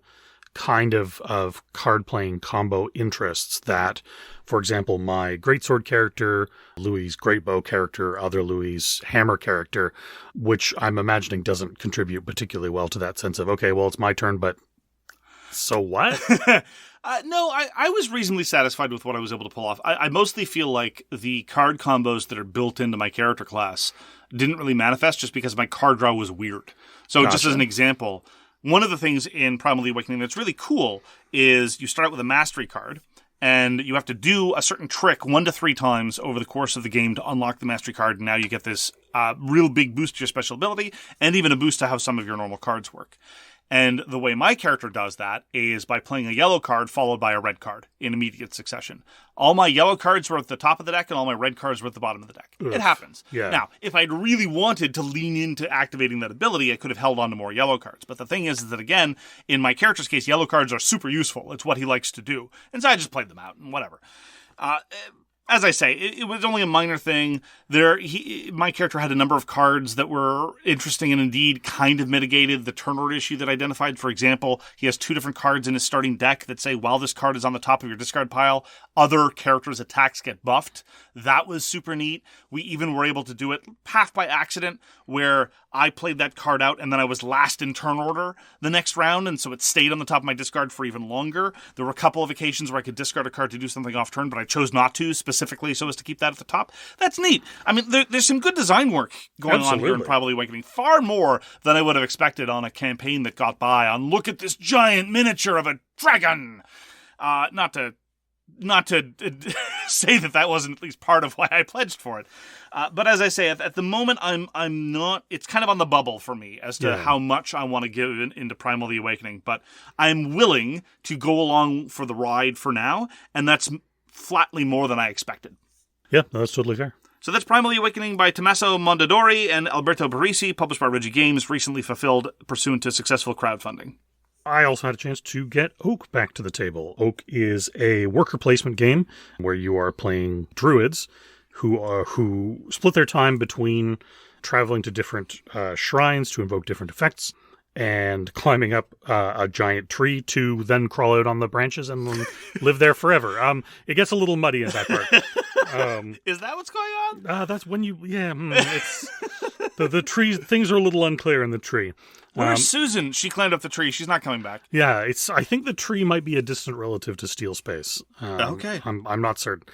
kind of card-playing combo interests that, for example, my greatsword character, Louis' greatbow character, other Louis' hammer character, which I'm imagining doesn't contribute particularly well to that sense of, okay, well, it's my turn, but so what? No, I was reasonably satisfied with what I was able to pull off. I mostly feel like the card combos that are built into my character class didn't really manifest just because my card draw was weird. So Just as an example, one of the things in Primal the Awakening that's really cool is you start with a mastery card, and you have to do a certain trick 1 to 3 times over the course of the game to unlock the mastery card, and now you get this real big boost to your special ability, and even a boost to how some of your normal cards work. And the way my character does that is by playing a yellow card followed by a red card in immediate succession. All my yellow cards were at the top of the deck and all my red cards were at the bottom of the deck. Ugh. It happens. Yeah. Now, if I'd really wanted to lean into activating that ability, I could have held on to more yellow cards. But the thing is that, again, in my character's case, yellow cards are super useful. It's what he likes to do. And so I just played them out and whatever. As I say, it was only a minor thing. My character had a number of cards that were interesting and indeed kind of mitigated the turn order issue that I identified. For example, he has 2 different cards in his starting deck that say, while this card is on the top of your discard pile, other characters' attacks get buffed. That was super neat. We even were able to do it half by accident, where I played that card out and then I was last in turn order the next round, and so it stayed on the top of my discard for even longer. There were a couple of occasions where I could discard a card to do something off turn, but I chose not to, specifically so as to keep that at the top. That's neat. I mean, there's some good design work going on here in Primal Awakening. Far more than I would have expected on a campaign that got by on, look at this giant miniature of a dragon. Not to say that wasn't at least part of why I pledged for it. But as I say, at the moment, I'm not, it's kind of on the bubble for me as to how much I want to give into Primal the Awakening, but I'm willing to go along for the ride for now, and that's flatly more than I expected. Yeah, no, that's totally fair. So that's Primal the Awakening by Tommaso Mondadori and Alberto Parisi, published by Reggie Games, recently fulfilled pursuant to successful crowdfunding. I also had a chance to get Oak back to the table. Oak is a worker placement game where you are playing druids who split their time between traveling to different shrines to invoke different effects and climbing up a giant tree to then crawl out on the branches and live there forever. It gets a little muddy in that part. Is that what's going on? That's when you... Yeah, it's... the trees... Things are a little unclear in the tree. Where's Susan? She climbed up the tree. She's not coming back. Yeah, I think the tree might be a distant relative to Steel Space. Okay. I'm not certain.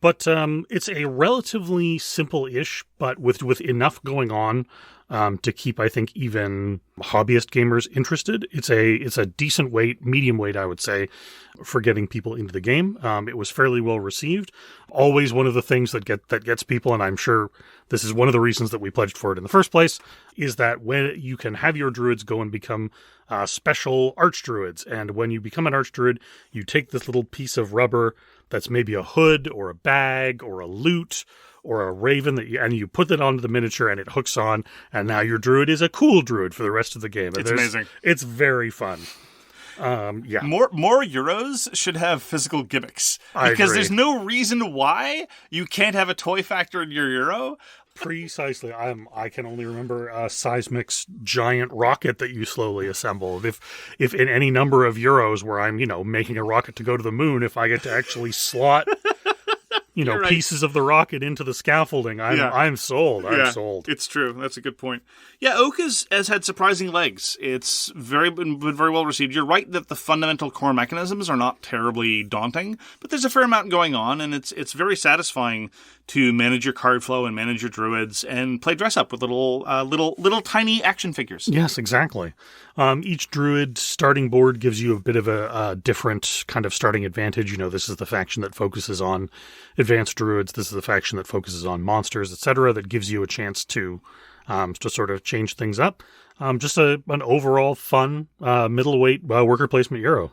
But it's a relatively simple-ish, but with enough going on to keep, I think, even hobbyist gamers interested. It's a decent weight, medium weight, I would say, for getting people into the game. It was fairly well received. Always one of the things that gets people, and I'm sure this is one of the reasons that we pledged for it in the first place, is that when you can have your druids go and become special archdruids, and when you become an archdruid, you take this little piece of rubber that's maybe a hood or a bag or a lute or a raven and you put it onto the miniature and it hooks on, and now your druid is a cool druid for the rest of the game. It's amazing. It's very fun. Yeah. More Euros should have physical gimmicks. Because there's no reason why you can't have a toy factor in your Euro. Precisely. I can only remember Seismic's giant rocket that you slowly assemble. If in any number of Euros where I'm, making a rocket to go to the moon, if I get to actually slot right, pieces of the rocket into the scaffolding, I'm sold. I'm sold. It's true. That's a good point. Yeah, Oak has had surprising legs. It's been very well received. You're right that the fundamental core mechanisms are not terribly daunting, but there's a fair amount going on, and it's very satisfying to manage your card flow and manage your druids and play dress up with little tiny action figures. Yes, exactly. Each druid starting board gives you a bit of a different kind of starting advantage. This is the faction that focuses on advanced druids. This is the faction that focuses on monsters, etc. That gives you a chance to sort of change things up. Just an overall fun middleweight worker placement Euro.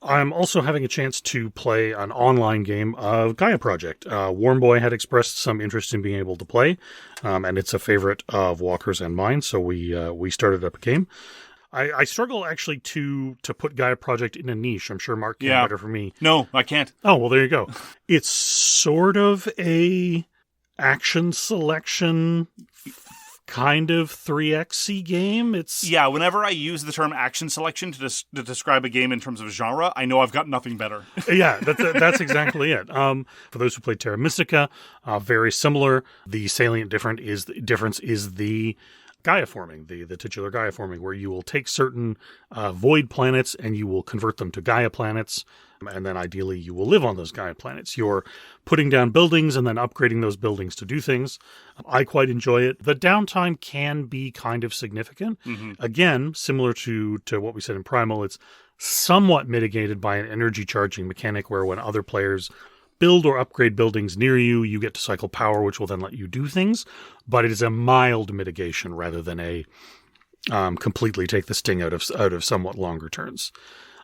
I'm also having a chance to play an online game of Gaia Project. Warmboy had expressed some interest in being able to play, and it's a favorite of Walker's and mine, so we started up a game. I struggle actually to put Gaia Project in a niche. I'm sure Mark can better for me. No, I can't. Oh, well, there you go. It's sort of a action selection kind of 3X game. It's whenever I use the term action selection to describe a game in terms of genre, I know I've got nothing better. Yeah, that's exactly it. For those who played Terra Mystica, very similar. The salient difference is the Gaia forming, the titular Gaia forming, where you will take certain void planets and you will convert them to Gaia planets, and then ideally you will live on those Gaia planets. You're putting down buildings and then upgrading those buildings to do things. I quite enjoy it. The downtime can be kind of significant. Mm-hmm. Again, similar to what we said in Primal, it's somewhat mitigated by an energy charging mechanic where when other players build or upgrade buildings near you, you get to cycle power, which will then let you do things. But it is a mild mitigation rather than a completely take the sting out of somewhat longer turns.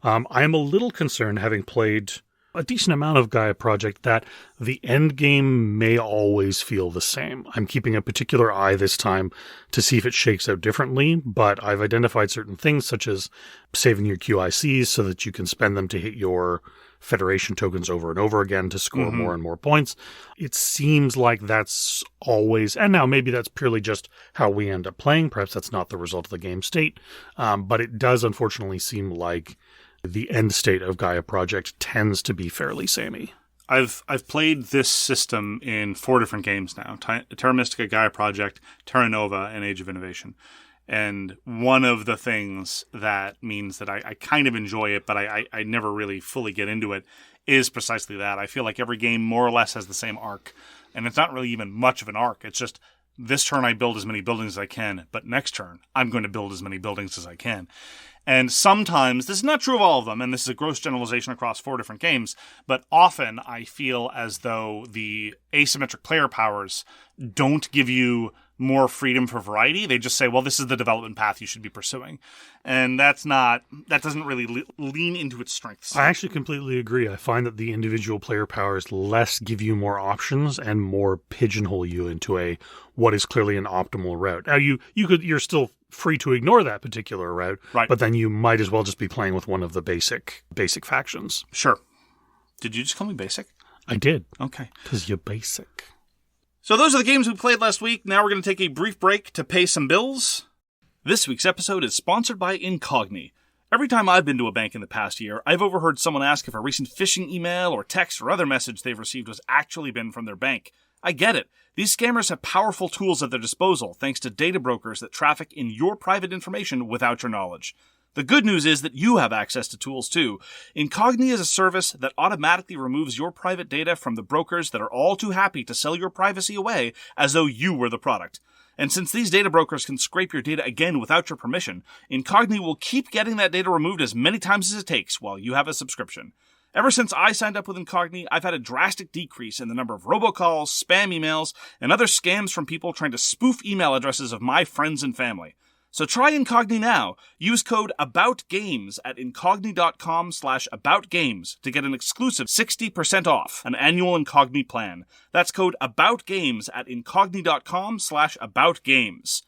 I am a little concerned, having played a decent amount of Gaia Project, that the end game may always feel the same. I'm keeping a particular eye this time to see if it shakes out differently, but I've identified certain things such as saving your QICs so that you can spend them to hit your Federation tokens over and over again to score more and more points. It seems like that's always, and now maybe that's purely just how we end up playing. Perhaps that's not the result of the game state, but it does unfortunately seem like the end state of Gaia Project tends to be fairly samey. I've played this system in 4 different games now: Terra Mystica, Gaia Project, Terra Nova, and Age of Innovation. And one of the things that means that I kind of enjoy it, but I never really fully get into it, is precisely that. I feel like every game more or less has the same arc. And it's not really even much of an arc. It's just, this turn I build as many buildings as I can, but next turn I'm going to build as many buildings as I can. And sometimes, this is not true of all of them, and this is a gross generalization across 4 different games, but often I feel as though the asymmetric player powers don't give you more freedom for variety. They just say, well, this is the development path you should be pursuing. And that doesn't really lean into its strengths. I actually completely agree. I find that the individual player powers less give you more options and more pigeonhole you into what is clearly an optimal route. Now, you're still free to ignore that particular route, right, but then you might as well just be playing with one of the basic factions. Sure. Did you just call me basic? I did. Okay. Because you're basic. So those are the games we played last week. Now we're going to take a brief break to pay some bills. This week's episode is sponsored by Incogni. Every time I've been to a bank in the past year, I've overheard someone ask if a recent phishing email or text or other message they've received was actually been from their bank. I get it. These scammers have powerful tools at their disposal thanks to data brokers that traffic in your private information without your knowledge. The good news is that you have access to tools too. Incogni is a service that automatically removes your private data from the brokers that are all too happy to sell your privacy away as though you were the product. And since these data brokers can scrape your data again without your permission, Incogni will keep getting that data removed as many times as it takes while you have a subscription. Ever since I signed up with Incogni, I've had a drastic decrease in the number of robocalls, spam emails, and other scams from people trying to spoof email addresses of my friends and family. So try Incogni now. Use code ABOUTGAMES at incogni.com/aboutgames to get an exclusive 60% off an annual Incogni plan. That's code ABOUTGAMES at incogni.com/aboutgames.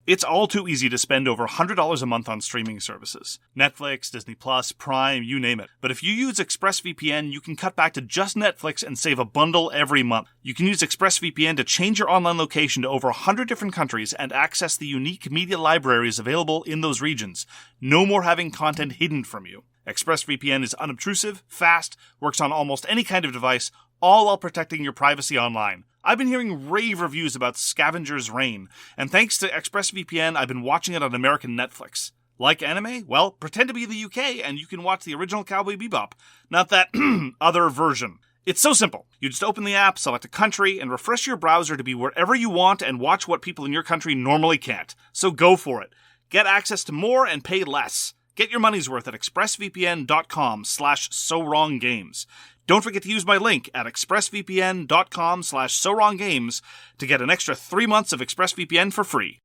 It's all too easy to spend over $100 a month on streaming services. Netflix, Disney+, Prime, you name it. But if you use ExpressVPN, you can cut back to just Netflix and save a bundle every month. You can use ExpressVPN to change your online location to over 100 different countries and access the unique media libraries available in those regions. No more having content hidden from you. ExpressVPN is unobtrusive, fast, works on almost any kind of device, all while protecting your privacy online. I've been hearing rave reviews about Scavenger's Reign, and thanks to ExpressVPN, I've been watching it on American Netflix. Like anime? Well, pretend to be the UK and you can watch the original Cowboy Bebop, not that other version. It's so simple. You just open the app, select a country, and refresh your browser to be wherever you want and watch what people in your country normally can't. So go for it. Get access to more and pay less. Get your money's worth at expressvpn.com/SoWrongGames. Don't forget to use my link at expressvpn.com/SoWrongGames to get an extra 3 months of ExpressVPN for free.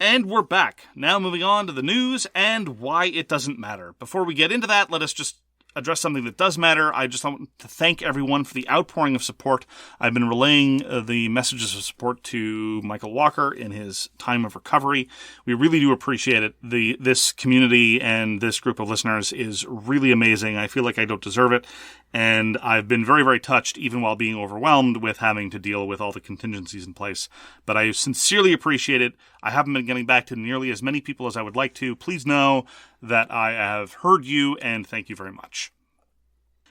And we're back. Now moving on to the news and why it doesn't matter. Before we get into that, let us just address something that does matter. I just want to thank everyone for the outpouring of support. I've been relaying the messages of support to Michael Walker in his time of recovery. We really do appreciate it. This community and this group of listeners is really amazing. I feel like I don't deserve it. And I've been very, very touched, even while being overwhelmed with having to deal with all the contingencies in place. But I sincerely appreciate it. I haven't been getting back to nearly as many people as I would like to. Please know that I have heard you, and thank you very much.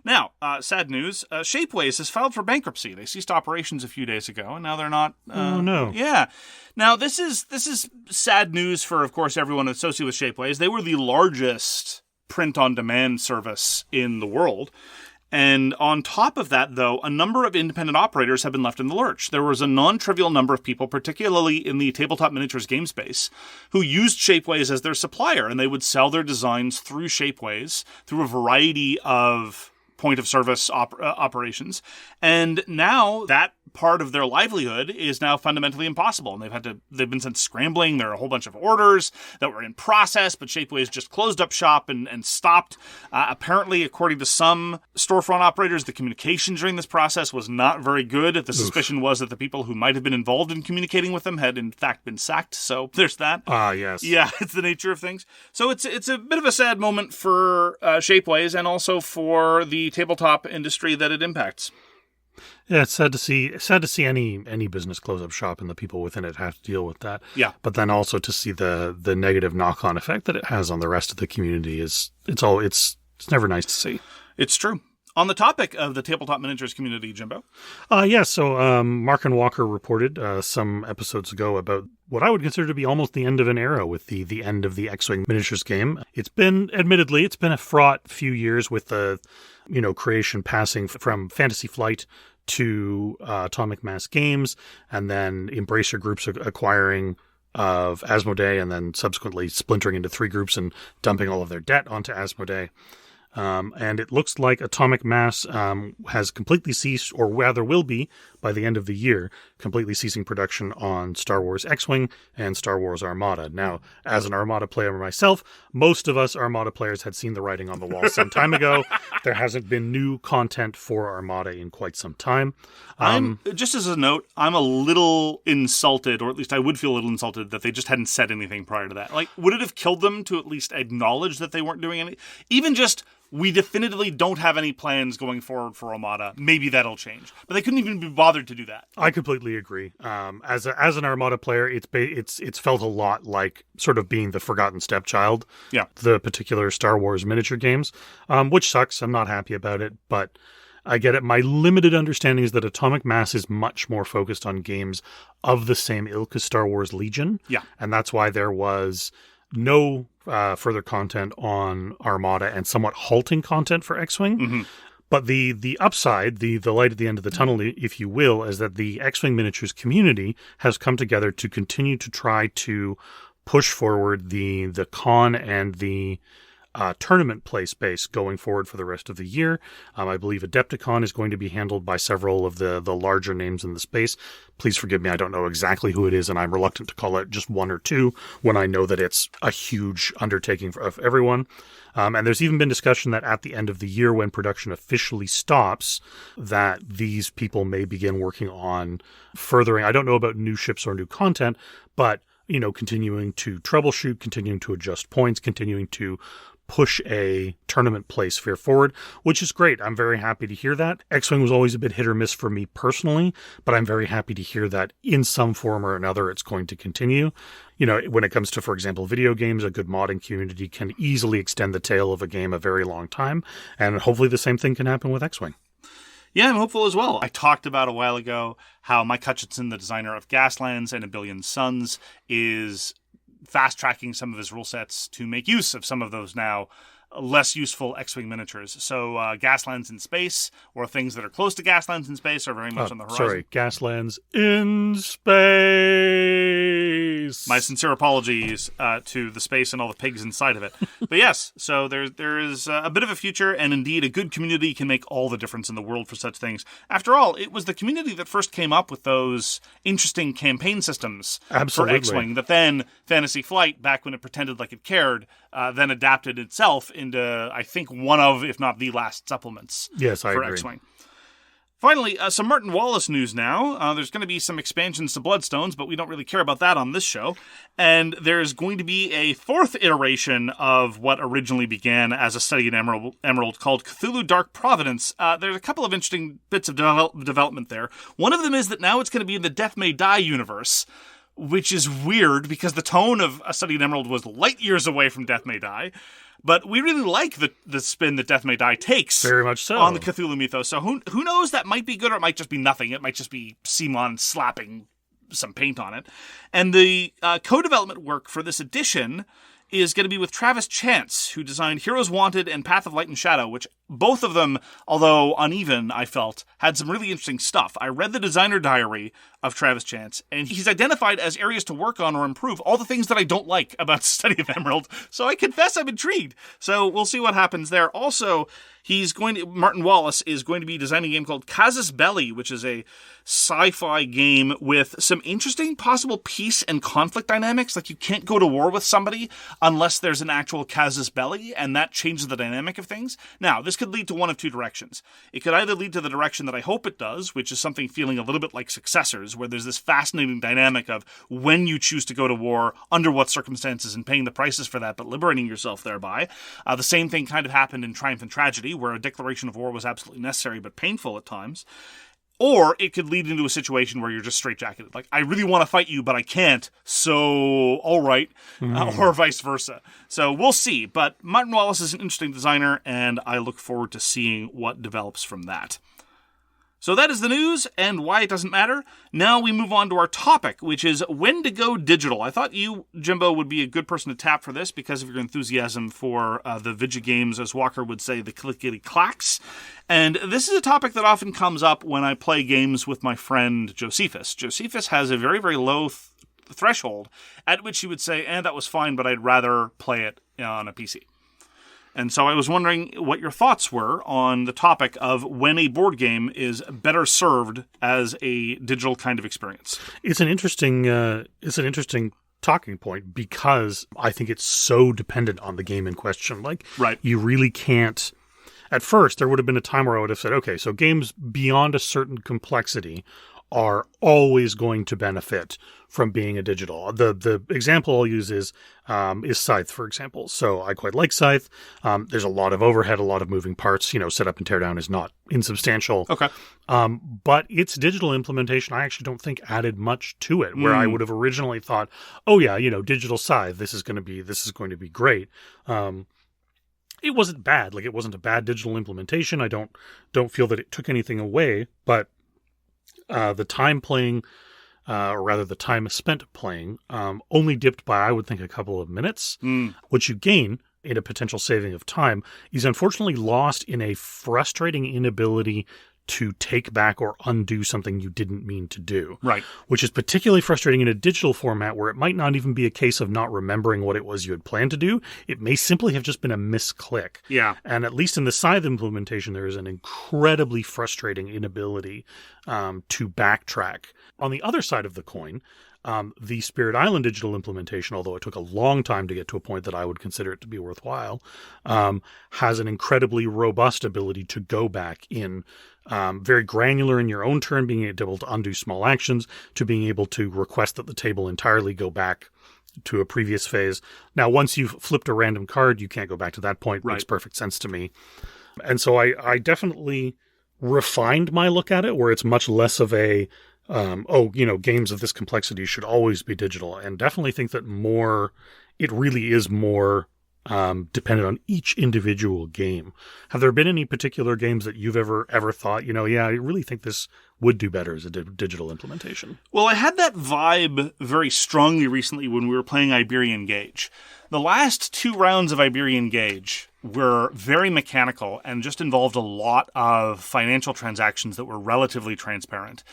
Now, sad news. Shapeways has filed for bankruptcy. They ceased operations a few days ago, and now they're not. Oh, no. Yeah. Now, this is sad news for, of course, everyone associated with Shapeways. They were the largest print-on-demand service in the world. And on top of that, though, a number of independent operators have been left in the lurch. There was a non-trivial number of people, particularly in the tabletop miniatures game space, who used Shapeways as their supplier, and they would sell their designs through Shapeways, through a variety of point-of-service operations. And now that part of their livelihood is now fundamentally impossible, and they've been sent scrambling. There are a whole bunch of orders that were in process, but Shapeways just closed up shop and stopped. Apparently, according to some storefront operators, the communication during this process was not very good. The suspicion was that the people who might have been involved in communicating with them had in fact been sacked. So there's that. Yes. Yeah, it's the nature of things. So it's a bit of a sad moment for Shapeways and also for the tabletop industry that it impacts. Yeah, it's sad to see any business close up shop and the people within it have to deal with that. Yeah. But then also to see the negative knock-on effect that it has on the rest of the community it's never nice to see. It's true. On the topic of the tabletop miniatures community, Jimbo. So Mark and Walker reported some episodes ago about what I would consider to be almost the end of an era with the end of the X-Wing miniatures game. It's been a fraught few years with the creation passing from Fantasy Flight to Atomic Mass Games, and then Embracer Groups acquiring of Asmodee, and then subsequently splintering into 3 groups and dumping all of their debt onto Asmodee. And it looks like Atomic Mass has completely ceased, or rather will be, by the end of the year, completely ceasing production on Star Wars X-Wing and Star Wars Armada. Now, as an Armada player myself, most of us Armada players had seen the writing on the wall some time ago. There hasn't been new content for Armada in quite some time. Just as a note, I'm a little insulted, or at least I would feel a little insulted, that they just hadn't said anything prior to that. Like, would it have killed them to at least acknowledge that they weren't doing anything? Even just, we definitively don't have any plans going forward for Armada. Maybe that'll change. But they couldn't even be bothered to do that. I completely agree. As an Armada player, it's felt a lot like sort of being the forgotten stepchild. Yeah. The particular Star Wars miniature games, which sucks. I'm not happy about it, but I get it. My limited understanding is that Atomic Mass is much more focused on games of the same ilk as Star Wars Legion. Yeah. And that's why there was no further content on Armada and somewhat halting content for X-Wing. Mm-hmm. But the upside, the light at the end of the tunnel, if you will, is that the X-Wing miniatures community has come together to continue to try to push forward the con and the tournament play space going forward for the rest of the year. I believe Adepticon is going to be handled by several of the larger names in the space. Please forgive me, I don't know exactly who it is, and I'm reluctant to call it just one or two when I know that it's a huge undertaking of everyone. And there's even been discussion that at the end of the year, when production officially stops, that these people may begin working on furthering, I don't know about new ships or new content, but continuing to troubleshoot, continuing to adjust points, continuing to push a tournament play sphere forward, which is great. I'm very happy to hear that. X-Wing was always a bit hit or miss for me personally, but I'm very happy to hear that in some form or another it's going to continue. When it comes to, for example, video games, a good modding community can easily extend the tail of a game a very long time, and hopefully the same thing can happen with X-Wing. Yeah, I'm hopeful as well. I talked about a while ago how Mike Hutchinson, the designer of Gaslands and A Billion Suns, is fast-tracking some of his rule sets to make use of some of those now less useful X-Wing miniatures. So Gaslands in Space, or things that are close to Gaslands in Space, are very much on the horizon. Gaslands in Space! space. My sincere apologies to the space and all the pigs inside of it. But yes, so there is a bit of a future, and indeed a good community can make all the difference in the world for such things. After all, it was the community that first came up with those interesting campaign systems for X-Wing that then Fantasy Flight, back when it pretended like it cared, then adapted itself into, I think, one of, if not the last supplements for X-Wing. Finally, some Martin Wallace news now. There's going to be some expansions to Bloodstones, but we don't really care about that on this show. And there's going to be a fourth iteration of what originally began as a study in Emerald called Cthulhu Dark Providence. There's a couple of interesting bits of development there. One of them is that now it's going to be in the Death May Die universe, which is weird because the tone of A Study in Emerald was light years away from Death May Die. But we really like the spin that Death May Die takes very much so on the Cthulhu mythos. So who knows, that might be good, or it might just be nothing. It might just be Simon slapping some paint on it. And the co-development work for this edition is going to be with Travis Chance, who designed Heroes Wanted and Path of Light and Shadow, which both of them, although uneven, I felt, had some really interesting stuff. I read the designer diary of Travis Chance, and he's identified as areas to work on or improve all the things that I don't like about Study of Emerald, so I confess I'm intrigued. So we'll see what happens there. Also, Martin Wallace is going to be designing a game called Casus Belli, which is a sci-fi game with some interesting possible peace and conflict dynamics. Like, you can't go to war with somebody unless there's an actual Casus Belli, and that changes the dynamic of things. Now, this could lead to one of two directions. It could either lead to the direction that I hope it does, which is something feeling a little bit like Successors, where there's this fascinating dynamic of when you choose to go to war, under what circumstances, and paying the prices for that, but liberating yourself thereby. The same thing kind of happened in Triumph and Tragedy, where a declaration of war was absolutely necessary but painful at times. Or it could lead into a situation where you're just straitjacketed. Like, I really want to fight you, but I can't, so all right. Or vice versa. So we'll see. But Martin Wallace is an interesting designer, and I look forward to seeing what develops from that. So that is the news and why it doesn't matter. Now we move on to our topic, which is when to go digital. I thought you, Jimbo, would be a good person to tap for this because of your enthusiasm for the Vidya games, as Walker would say, the clickety clacks. And this is a topic that often comes up when I play games with my friend Josephus. Josephus has a very, very low threshold at which he would say, that was fine, but I'd rather play it on a PC. And so I was wondering what your thoughts were on the topic of when a board game is better served as a digital kind of experience. It's an interesting talking point because I think it's so dependent on the game in question. Like, right. You really can't. At first, there would have been a time where I would have said, okay, so games beyond a certain complexity are always going to benefit from being a digital. The example I'll use is Scythe, for example. So I quite like Scythe. There's a lot of overhead, a lot of moving parts. Set up and tear down is not insubstantial. Okay. But its digital implementation, I actually don't think added much to it. Where I would have originally thought, oh yeah, digital Scythe, this is going to be great. It wasn't bad. Like, it wasn't a bad digital implementation. I don't feel that it took anything away, but the time playing, or rather the time spent playing, only dipped by, I would think, a couple of minutes. What you gain in a potential saving of time is unfortunately lost in a frustrating inability to take back or undo something you didn't mean to do. Right. Which is particularly frustrating in a digital format where it might not even be a case of not remembering what it was you had planned to do. It may simply have just been a misclick. Yeah. And at least in the Scythe implementation, there is an incredibly frustrating inability to backtrack. On the other side of the coin, the Spirit Island digital implementation, although it took a long time to get to a point that I would consider it to be worthwhile, has an incredibly robust ability to go back in very granular in your own turn, being able to undo small actions, to being able to request that the table entirely go back to a previous phase. Now, once you've flipped a random card, you can't go back to that point. Right. Makes perfect sense to me. And so I definitely refined my look at it, where it's much less of a games of this complexity should always be digital, and definitely think that it really is more dependent on each individual game. Have there been any particular games that you've ever thought, I really think this would do better as a digital implementation? Well, I had that vibe very strongly recently when we were playing Iberian Gauge. The last 2 rounds of Iberian Gauge were very mechanical and just involved a lot of financial transactions that were relatively transparent.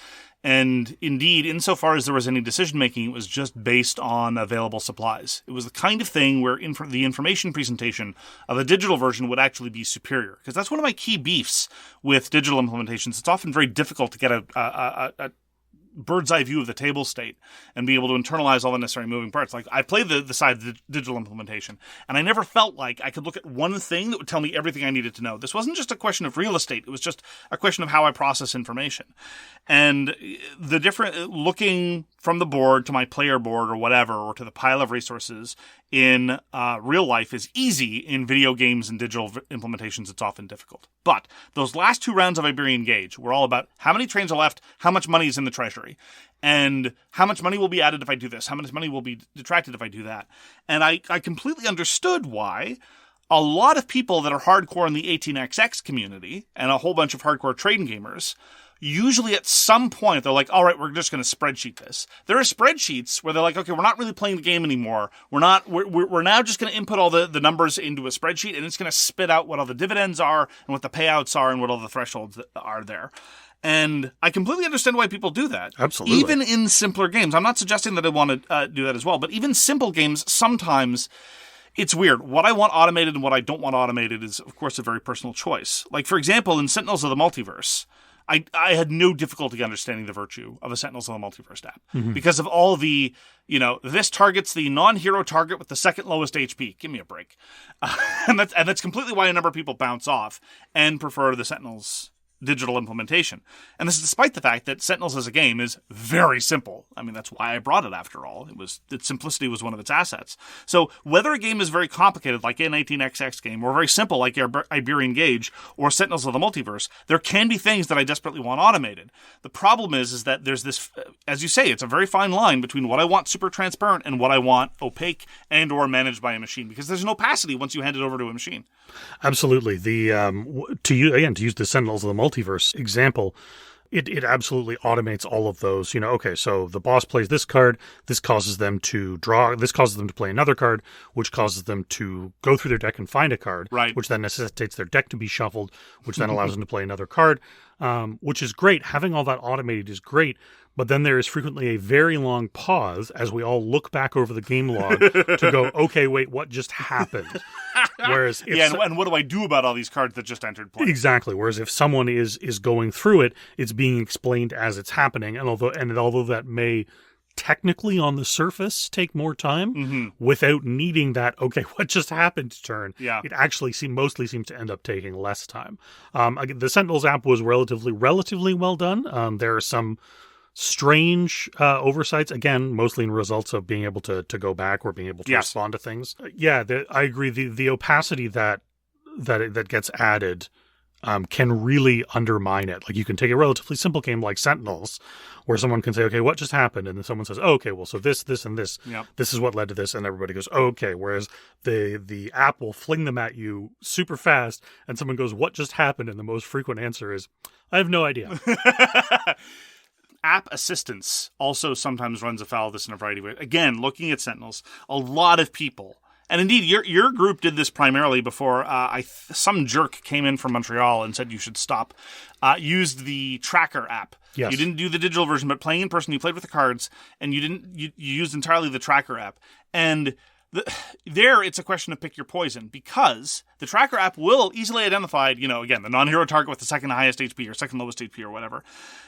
And indeed, insofar as there was any decision-making, it was just based on available supplies. It was the kind of thing where the information presentation of a digital version would actually be superior. Because that's one of my key beefs with digital implementations. It's often very difficult to get a bird's eye view of the table state and be able to internalize all the necessary moving parts. Like, I played the side of the digital implementation, and I never felt like I could look at one thing that would tell me everything I needed to know. This wasn't just a question of real estate. It was just a question of how I process information. And the different, looking from the board to my player board or whatever, or to the pile of resources in real life is easy. In video games and digital implementations, it's often difficult. But those last 2 rounds of Iberian Gauge were all about how many trains are left, how much money is in the treasury, and how much money will be added if I do this, how much money will be detracted if I do that. And I completely understood why a lot of people that are hardcore in the 18xx community and a whole bunch of hardcore trading gamers, usually at some point they're like, all right, we're just going to spreadsheet this. There are spreadsheets where they're like, okay, we're not really playing the game anymore. We're now just going to input all the numbers into a spreadsheet, and it's going to spit out what all the dividends are and what the payouts are and what all the thresholds are there. And I completely understand why people do that. Absolutely. Even in simpler games. I'm not suggesting that I want to do that as well, but even simple games, sometimes it's weird. What I want automated and what I don't want automated is, of course, a very personal choice. Like, for example, in Sentinels of the Multiverse, I had no difficulty understanding the virtue of a Sentinels of the Multiverse app because of all the, this targets the non-hero target with the second lowest HP. Give me a break. And that's completely why a number of people bounce off and prefer the Sentinels digital implementation. And this is despite the fact that Sentinels as a game is very simple. I mean, that's why I brought it after all. Its simplicity was one of its assets. So whether a game is very complicated like an 18xx game or very simple like Iberian Gauge or Sentinels of the Multiverse, there can be things that I desperately want automated. The problem is that there's this, as you say, it's a very fine line between what I want super transparent and what I want opaque and or managed by a machine, because there's an opacity once you hand it over to a machine. Absolutely. To use the Sentinels of the Multiverse example, it absolutely automates all of those. Okay, so the boss plays this card, this causes them to draw, this causes them to play another card, which causes them to go through their deck and find a card, right, which then necessitates their deck to be shuffled, which then allows them to play another card, which is great. Having all that automated is great. But then there is frequently a very long pause as we all look back over the game log to go, okay, wait, what just happened? Whereas and what do I do about all these cards that just entered play? Exactly. Whereas if someone is going through it, it's being explained as it's happening. And although that may technically on the surface take more time without needing that, okay, what just happened turn, it actually mostly seems to end up taking less time. The Sentinels app was relatively well done. There are some strange oversights, again, mostly in results of being able to go back or being able to respond to things. I agree. The opacity that gets added can really undermine it. Like, you can take a relatively simple game like Sentinels, where someone can say, okay, what just happened? And then someone says, oh, okay, well, so this, and this, this is what led to this. And everybody goes, oh, okay. Whereas the app will fling them at you super fast. And someone goes, what just happened? And the most frequent answer is, I have no idea. App assistance also sometimes runs afoul of this in a variety of ways. Again, looking at Sentinels, a lot of people, and indeed your group did this primarily before some jerk came in from Montreal and said you should stop, used the tracker app. Yes. You didn't do the digital version, but playing in person, you played with the cards, and you used entirely the tracker app. And there, it's a question of pick your poison, because the tracker app will easily identify, again, the non-hero target with the second highest HP or second lowest HP or whatever.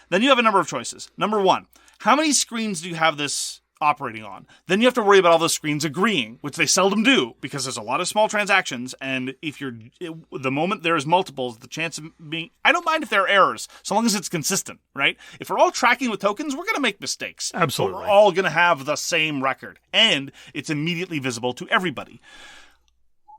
Then you have a number of choices. Number one, how many screens do you have this operating on? Then you have to worry about all those screens agreeing, which they seldom do, because there's a lot of small transactions, and the moment there's multiples, the chance of being, I don't mind if there are errors, so long as it's consistent, right? If we're all tracking with tokens, we're going to make mistakes. Absolutely. But we're all going to have the same record, and it's immediately visible to everybody.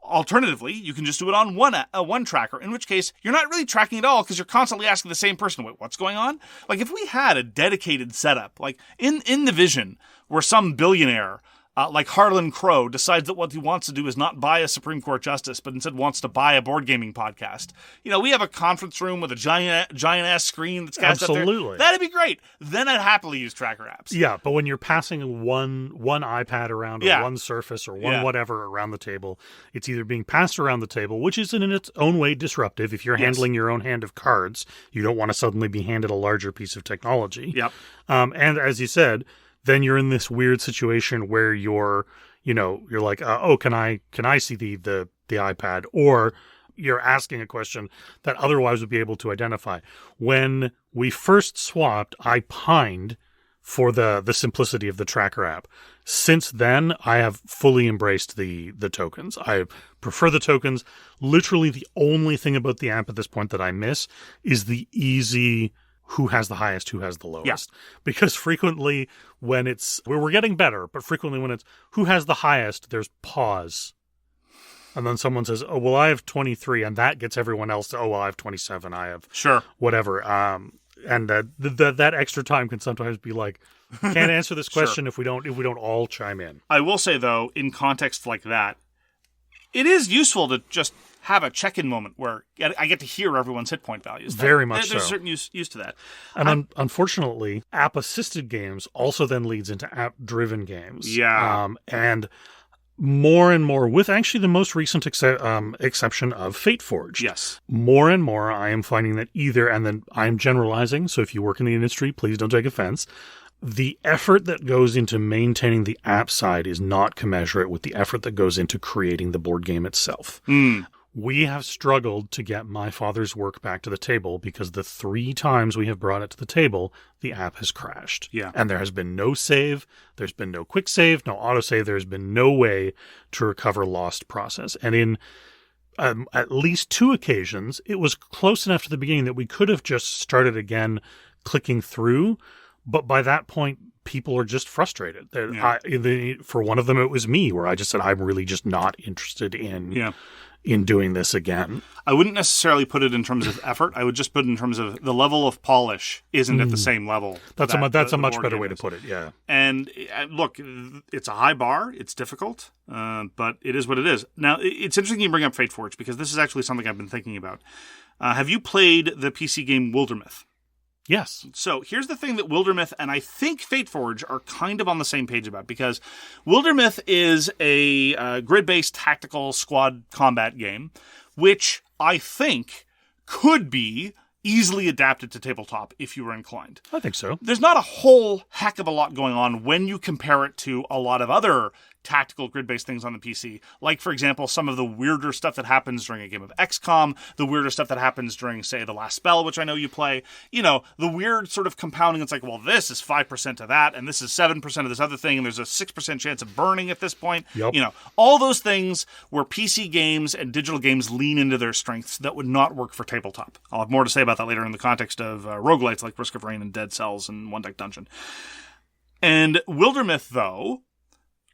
Alternatively, you can just do it on one tracker, in which case you're not really tracking at all because you're constantly asking the same person, wait, what's going on? Like, if we had a dedicated setup, like in the Vision, where some billionaire like Harlan Crow decides that what he wants to do is not buy a Supreme Court justice, but instead wants to buy a board gaming podcast. We have a conference room with a giant-ass screen that's cast up there. Absolutely. That'd be great. Then I'd happily use tracker apps. Yeah, but when you're passing one iPad around or one Surface or one whatever around the table, it's either being passed around the table, which is in its own way disruptive. If you're handling your own hand of cards, you don't want to suddenly be handed a larger piece of technology. Yep. And as you said, then you're in this weird situation where you're like, can I see the iPad? Or you're asking a question that otherwise would be able to identify. When we first swapped, I pined for the simplicity of the tracker app. Since then, I have fully embraced the tokens. I prefer the tokens. Literally the only thing about the app at this point that I miss is the easy who has the highest, who has the lowest. Yeah. Because frequently when we're getting better, but frequently when it's who has the highest, there's pause. And then someone says, oh, well, I have 23, and that gets everyone else to, oh, well, I have 27, I have whatever. And that extra time can sometimes be like, can't answer this question if we don't all chime in. I will say, though, in context like that, it is useful to just have a check-in moment where I get to hear everyone's hit point values. Very much There's so. a certain use to that. And unfortunately, app-assisted games also then leads into app-driven games. Yeah. And more and more, with actually the most recent exception of Fateforged. Yes. More and more, I am finding that and then I'm generalizing, so if you work in the industry, please don't take offense. The effort that goes into maintaining the app side is not commensurate with the effort that goes into creating the board game itself. We have struggled to get My Father's Work back to the table because the 3 times we have brought it to the table, the app has crashed. Yeah. And there has been no save, there's been no quick save, no autosave, there's been no way to recover lost process. And in at least 2 occasions, it was close enough to the beginning that we could have just started again clicking through, but by that point, people are just frustrated. For one of them, it was me, where I just said, I'm really just not interested in doing this again. I wouldn't necessarily put it in terms of effort. I would just put it in terms of the level of polish isn't at the same level. That's a much better way to put it, yeah. And look, it's a high bar. It's difficult, but it is what it is. Now, it's interesting you bring up Fateforged, because this is actually something I've been thinking about. Have you played the PC game Wildermyth? Yes. So here's the thing that Wildermyth and I think Fateforge are kind of on the same page about, because Wildermyth is a grid-based tactical squad combat game, which I think could be easily adapted to tabletop if you were inclined. I think so. There's not a whole heck of a lot going on when you compare it to a lot of other tactical grid-based things on the PC. Like, for example, some of the weirder stuff that happens during a game of XCOM, the weirder stuff that happens during, say, The Last Spell, which I know you play. The weird sort of compounding. It's like, well, this is 5% of that, and this is 7% of this other thing, and there's a 6% chance of burning at this point. Yep. All those things where PC games and digital games lean into their strengths that would not work for tabletop. I'll have more to say about that later in the context of roguelites like Risk of Rain and Dead Cells and One Deck Dungeon. And Wildermyth, though,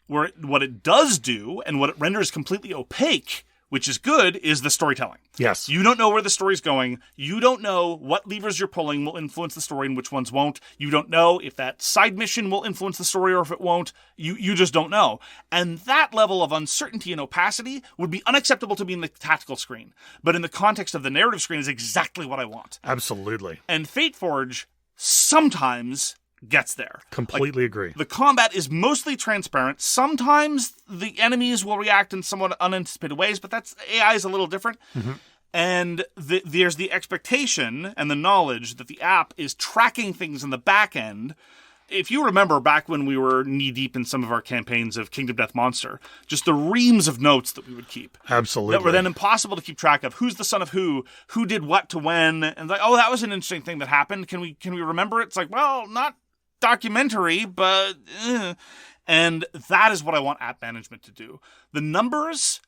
what it does do, and what it renders completely opaque, which is good, is the storytelling. Yes. You don't know where the story's going. You don't know what levers you're pulling will influence the story and which ones won't. You don't know if that side mission will influence the story or if it won't. You just don't know. And that level of uncertainty and opacity would be unacceptable to me in the tactical screen. But in the context of the narrative screen is exactly what I want. Absolutely. And Fateforge sometimes gets there. Completely agree. The combat is mostly transparent. Sometimes the enemies will react in somewhat unanticipated ways, but AI is a little different. Mm-hmm. And there's the expectation and the knowledge that the app is tracking things in the back end. If you remember back when we were knee-deep in some of our campaigns of Kingdom Death Monster, just the reams of notes that we would keep. Absolutely. That were then impossible to keep track of. Who's the son of who did what to when, and like, oh, that was an interesting thing that happened. Can we remember it? It's like, well, not documentary, but and that is what I want app management to do. The numbers,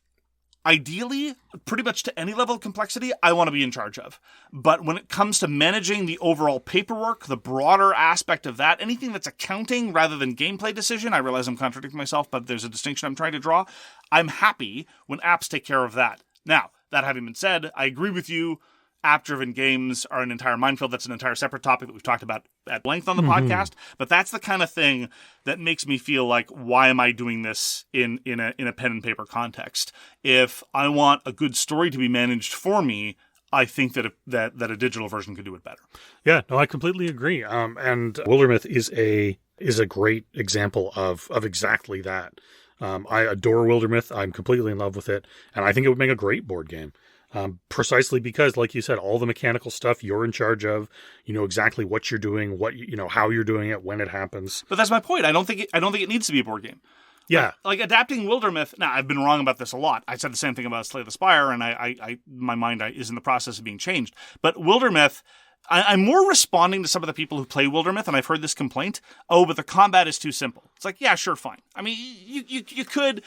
ideally, pretty much to any level of complexity, I want to be in charge of. But when it comes to managing the overall paperwork, the broader aspect of that, anything that's accounting rather than gameplay decision, I realize I'm contradicting myself, but there's a distinction I'm trying to draw. I'm happy when apps take care of that. Now, that having been said, I agree with you. app-driven games are an entire minefield. That's an entire separate topic that we've talked about at length on the podcast. But that's the kind of thing that makes me feel like, why am I doing this in a pen and paper context? If I want a good story to be managed for me, I think that a digital version could do it better. Yeah, no, I completely agree. And Wildermyth is a great example of exactly that. I adore Wildermyth. I'm completely in love with it, and I think it would make a great board game. Precisely because, like you said, all the mechanical stuff you're in charge of, you know exactly what you're doing, how you're doing it, when it happens. But that's my point. I don't think it needs to be a board game. Yeah. Like adapting Wildermyth. Now, I've been wrong about this a lot. I said the same thing about Slay the Spire, and my mind is in the process of being changed. But Wildermyth, I'm more responding to some of the people who play Wildermyth, and I've heard this complaint. Oh, but the combat is too simple. It's like, yeah, sure, fine. I mean, you could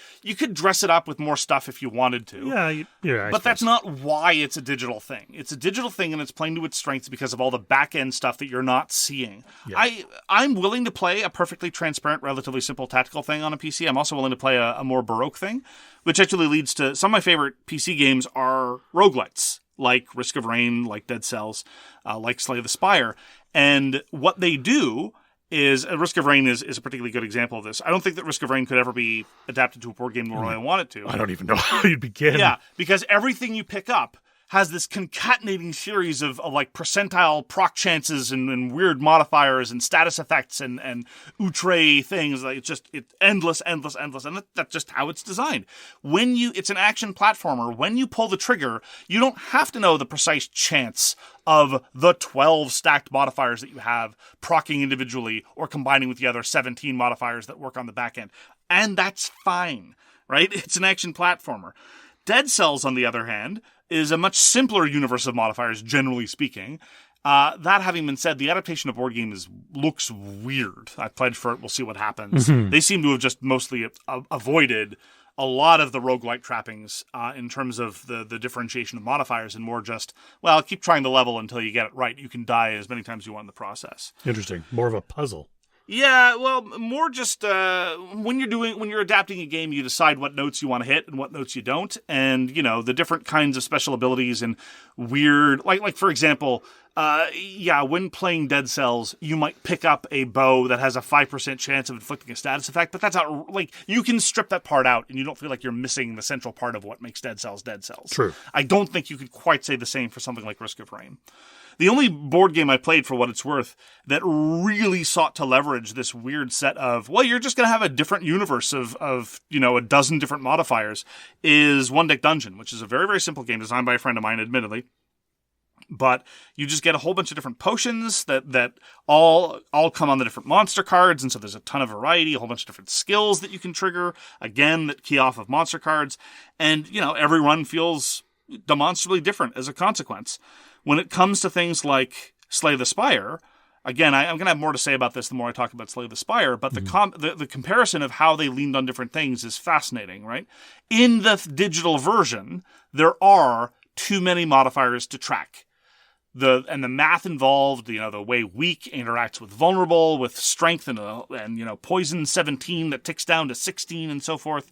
dress it up with more stuff if you wanted to. Yeah. But that's not why it's a digital thing. It's a digital thing, and it's playing to its strengths because of all the back end stuff that you're not seeing. Yeah. I'm willing to play a perfectly transparent, relatively simple tactical thing on a PC. I'm also willing to play a more Baroque thing, which actually leads to some of my favorite PC games are roguelites, like Risk of Rain, like Dead Cells, like Slay the Spire. And what they do is, Risk of Rain is a particularly good example of this. I don't think that Risk of Rain could ever be adapted to a board game nor would I want it to. I don't even know how you'd begin. Yeah, because everything you pick up has this concatenating series of like percentile proc chances and weird modifiers and status effects and outre things. Like it's endless, and that's just how it's designed. It's an action platformer. When you pull the trigger, you don't have to know the precise chance of the 12 stacked modifiers that you have proccing individually or combining with the other 17 modifiers that work on the back end. And that's fine, right? It's an action platformer. Dead Cells, on the other hand, is a much simpler universe of modifiers, generally speaking. That having been said, the adaptation of board games looks weird. I pledged for it. We'll see what happens. Mm-hmm. They seem to have just mostly avoided a lot of the roguelike trappings in terms of the differentiation of modifiers and more just, well, keep trying the level until you get it right. You can die as many times as you want in the process. Interesting. More of a puzzle. Yeah, well, more just when you're adapting a game, you decide what notes you want to hit and what notes you don't, and the different kinds of special abilities and weird, like for example, when playing Dead Cells, you might pick up a bow that has a 5% chance of inflicting a status effect, but that's not like you can strip that part out, and you don't feel like you're missing the central part of what makes Dead Cells Dead Cells. True. I don't think you could quite say the same for something like Risk of Rain. The only board game I played, for what it's worth, that really sought to leverage this weird set of, well, you're just going to have a different universe of a dozen different modifiers, is One Deck Dungeon, which is a very, very simple game designed by a friend of mine, admittedly. But you just get a whole bunch of different potions that all come on the different monster cards, and so there's a ton of variety, a whole bunch of different skills that you can trigger, again, that key off of monster cards, and, every run feels demonstrably different as a consequence. When it comes to things like Slay the Spire, again, I'm going to have more to say about this the more I talk about Slay the Spire, but the comparison of how they leaned on different things is fascinating, right? In the digital version, there are too many modifiers to track. The math involved, the way weak interacts with vulnerable, with strength and poison 17 that ticks down to 16 and so forth.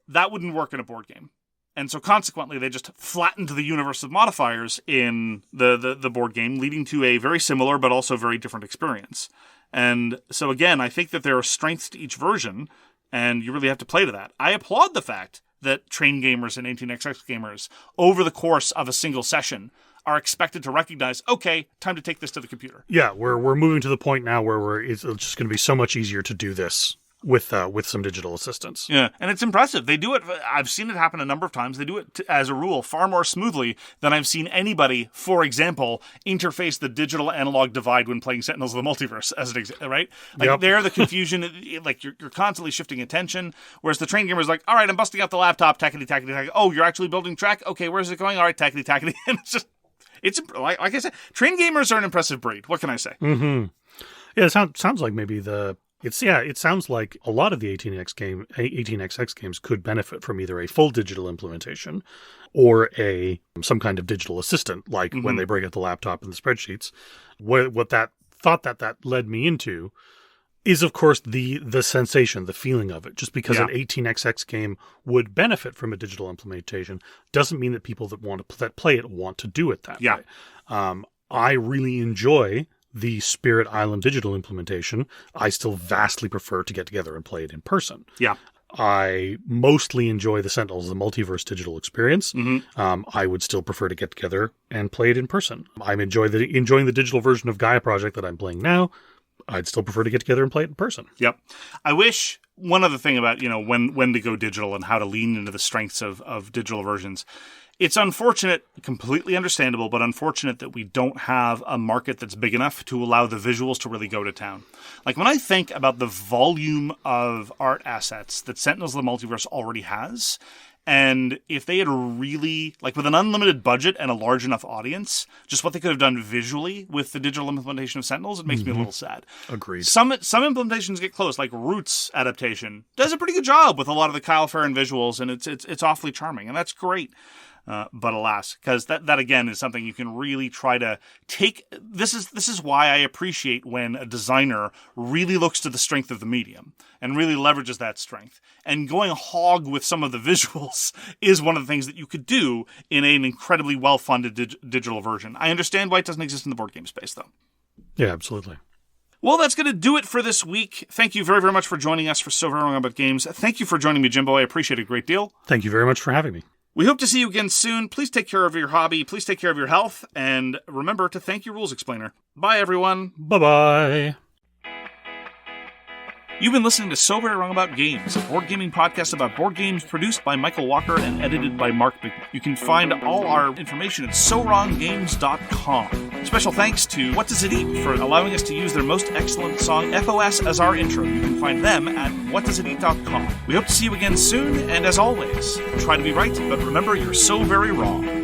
That wouldn't work in a board game. And so consequently, they just flattened the universe of modifiers in the board game, leading to a very similar but also very different experience. And so again, I think that there are strengths to each version, and you really have to play to that. I applaud the fact that train gamers and 18xx gamers, over the course of a single session, are expected to recognize, okay, time to take this to the computer. Yeah, we're moving to the point now where it's just going to be so much easier to do this with some digital assistance. Yeah, and it's impressive. They do it. I've seen it happen a number of times. They do it, as a rule, far more smoothly than I've seen anybody, for example, interface the digital analog divide when playing Sentinels of the Multiverse, as an example, right? Like, yep. There, the confusion, like, you're constantly shifting attention, whereas the train gamer is like, all right, I'm busting out the laptop, tackety. Oh, you're actually building track? Okay, where's it going? All right, tackety. And it's like I said, train gamers are an impressive breed. What can I say? Mm-hmm. Yeah, it sounds like maybe it sounds like a lot of the 18xx games could benefit from either a full digital implementation or some kind of digital assistant, like when they break out the laptop and the spreadsheets. What that led me into is, of course, the sensation, the feeling of it. Just because an 18xx game would benefit from a digital implementation doesn't mean that people that play it want to do it that way. I really enjoy the Spirit Island digital implementation. I still vastly prefer to get together and play it in person. Yeah. I mostly enjoy the Sentinels, the Multiverse digital experience. I would still prefer to get together and play it in person. I'm enjoying the digital version of Gaia Project that I'm playing now. I'd still prefer to get together and play it in person. Yep. I wish one other thing about, when to go digital and how to lean into the strengths of digital versions. It's unfortunate, completely understandable, but unfortunate that we don't have a market that's big enough to allow the visuals to really go to town. Like, when I think about the volume of art assets that Sentinels of the Multiverse already has, and if they had really, like, with an unlimited budget and a large enough audience, just what they could have done visually with the digital implementation of Sentinels, it makes me a little sad. Agreed. Some implementations get close, like Roots adaptation does a pretty good job with a lot of the Kyle Farron visuals, and it's awfully charming, and that's great. But alas, because that again is something you can really try to take. This is why I appreciate when a designer really looks to the strength of the medium and really leverages that strength. And going hog with some of the visuals is one of the things that you could do in an incredibly well-funded digital version. I understand why it doesn't exist in the board game space, though. Yeah, absolutely. Well, that's going to do it for this week. Thank you very, very much for joining us for So Very Wrong About Games. Thank you for joining me, Jimbo. I appreciate it a great deal. Thank you very much for having me. We hope to see you again soon. Please take care of your hobby. Please take care of your health. And remember to thank your rules explainer. Bye, everyone. Bye-bye. You've been listening to So Very Wrong About Games, a board gaming podcast about board games produced by Michael Walker and edited by Mark Bicknell. You can find all our information at SoWrongGames.com. Special thanks to What Does It Eat for allowing us to use their most excellent song, FOS, as our intro. You can find them at WhatDoesItEat.com. We hope to see you again soon, and as always, try to be right, but remember, you're so very wrong.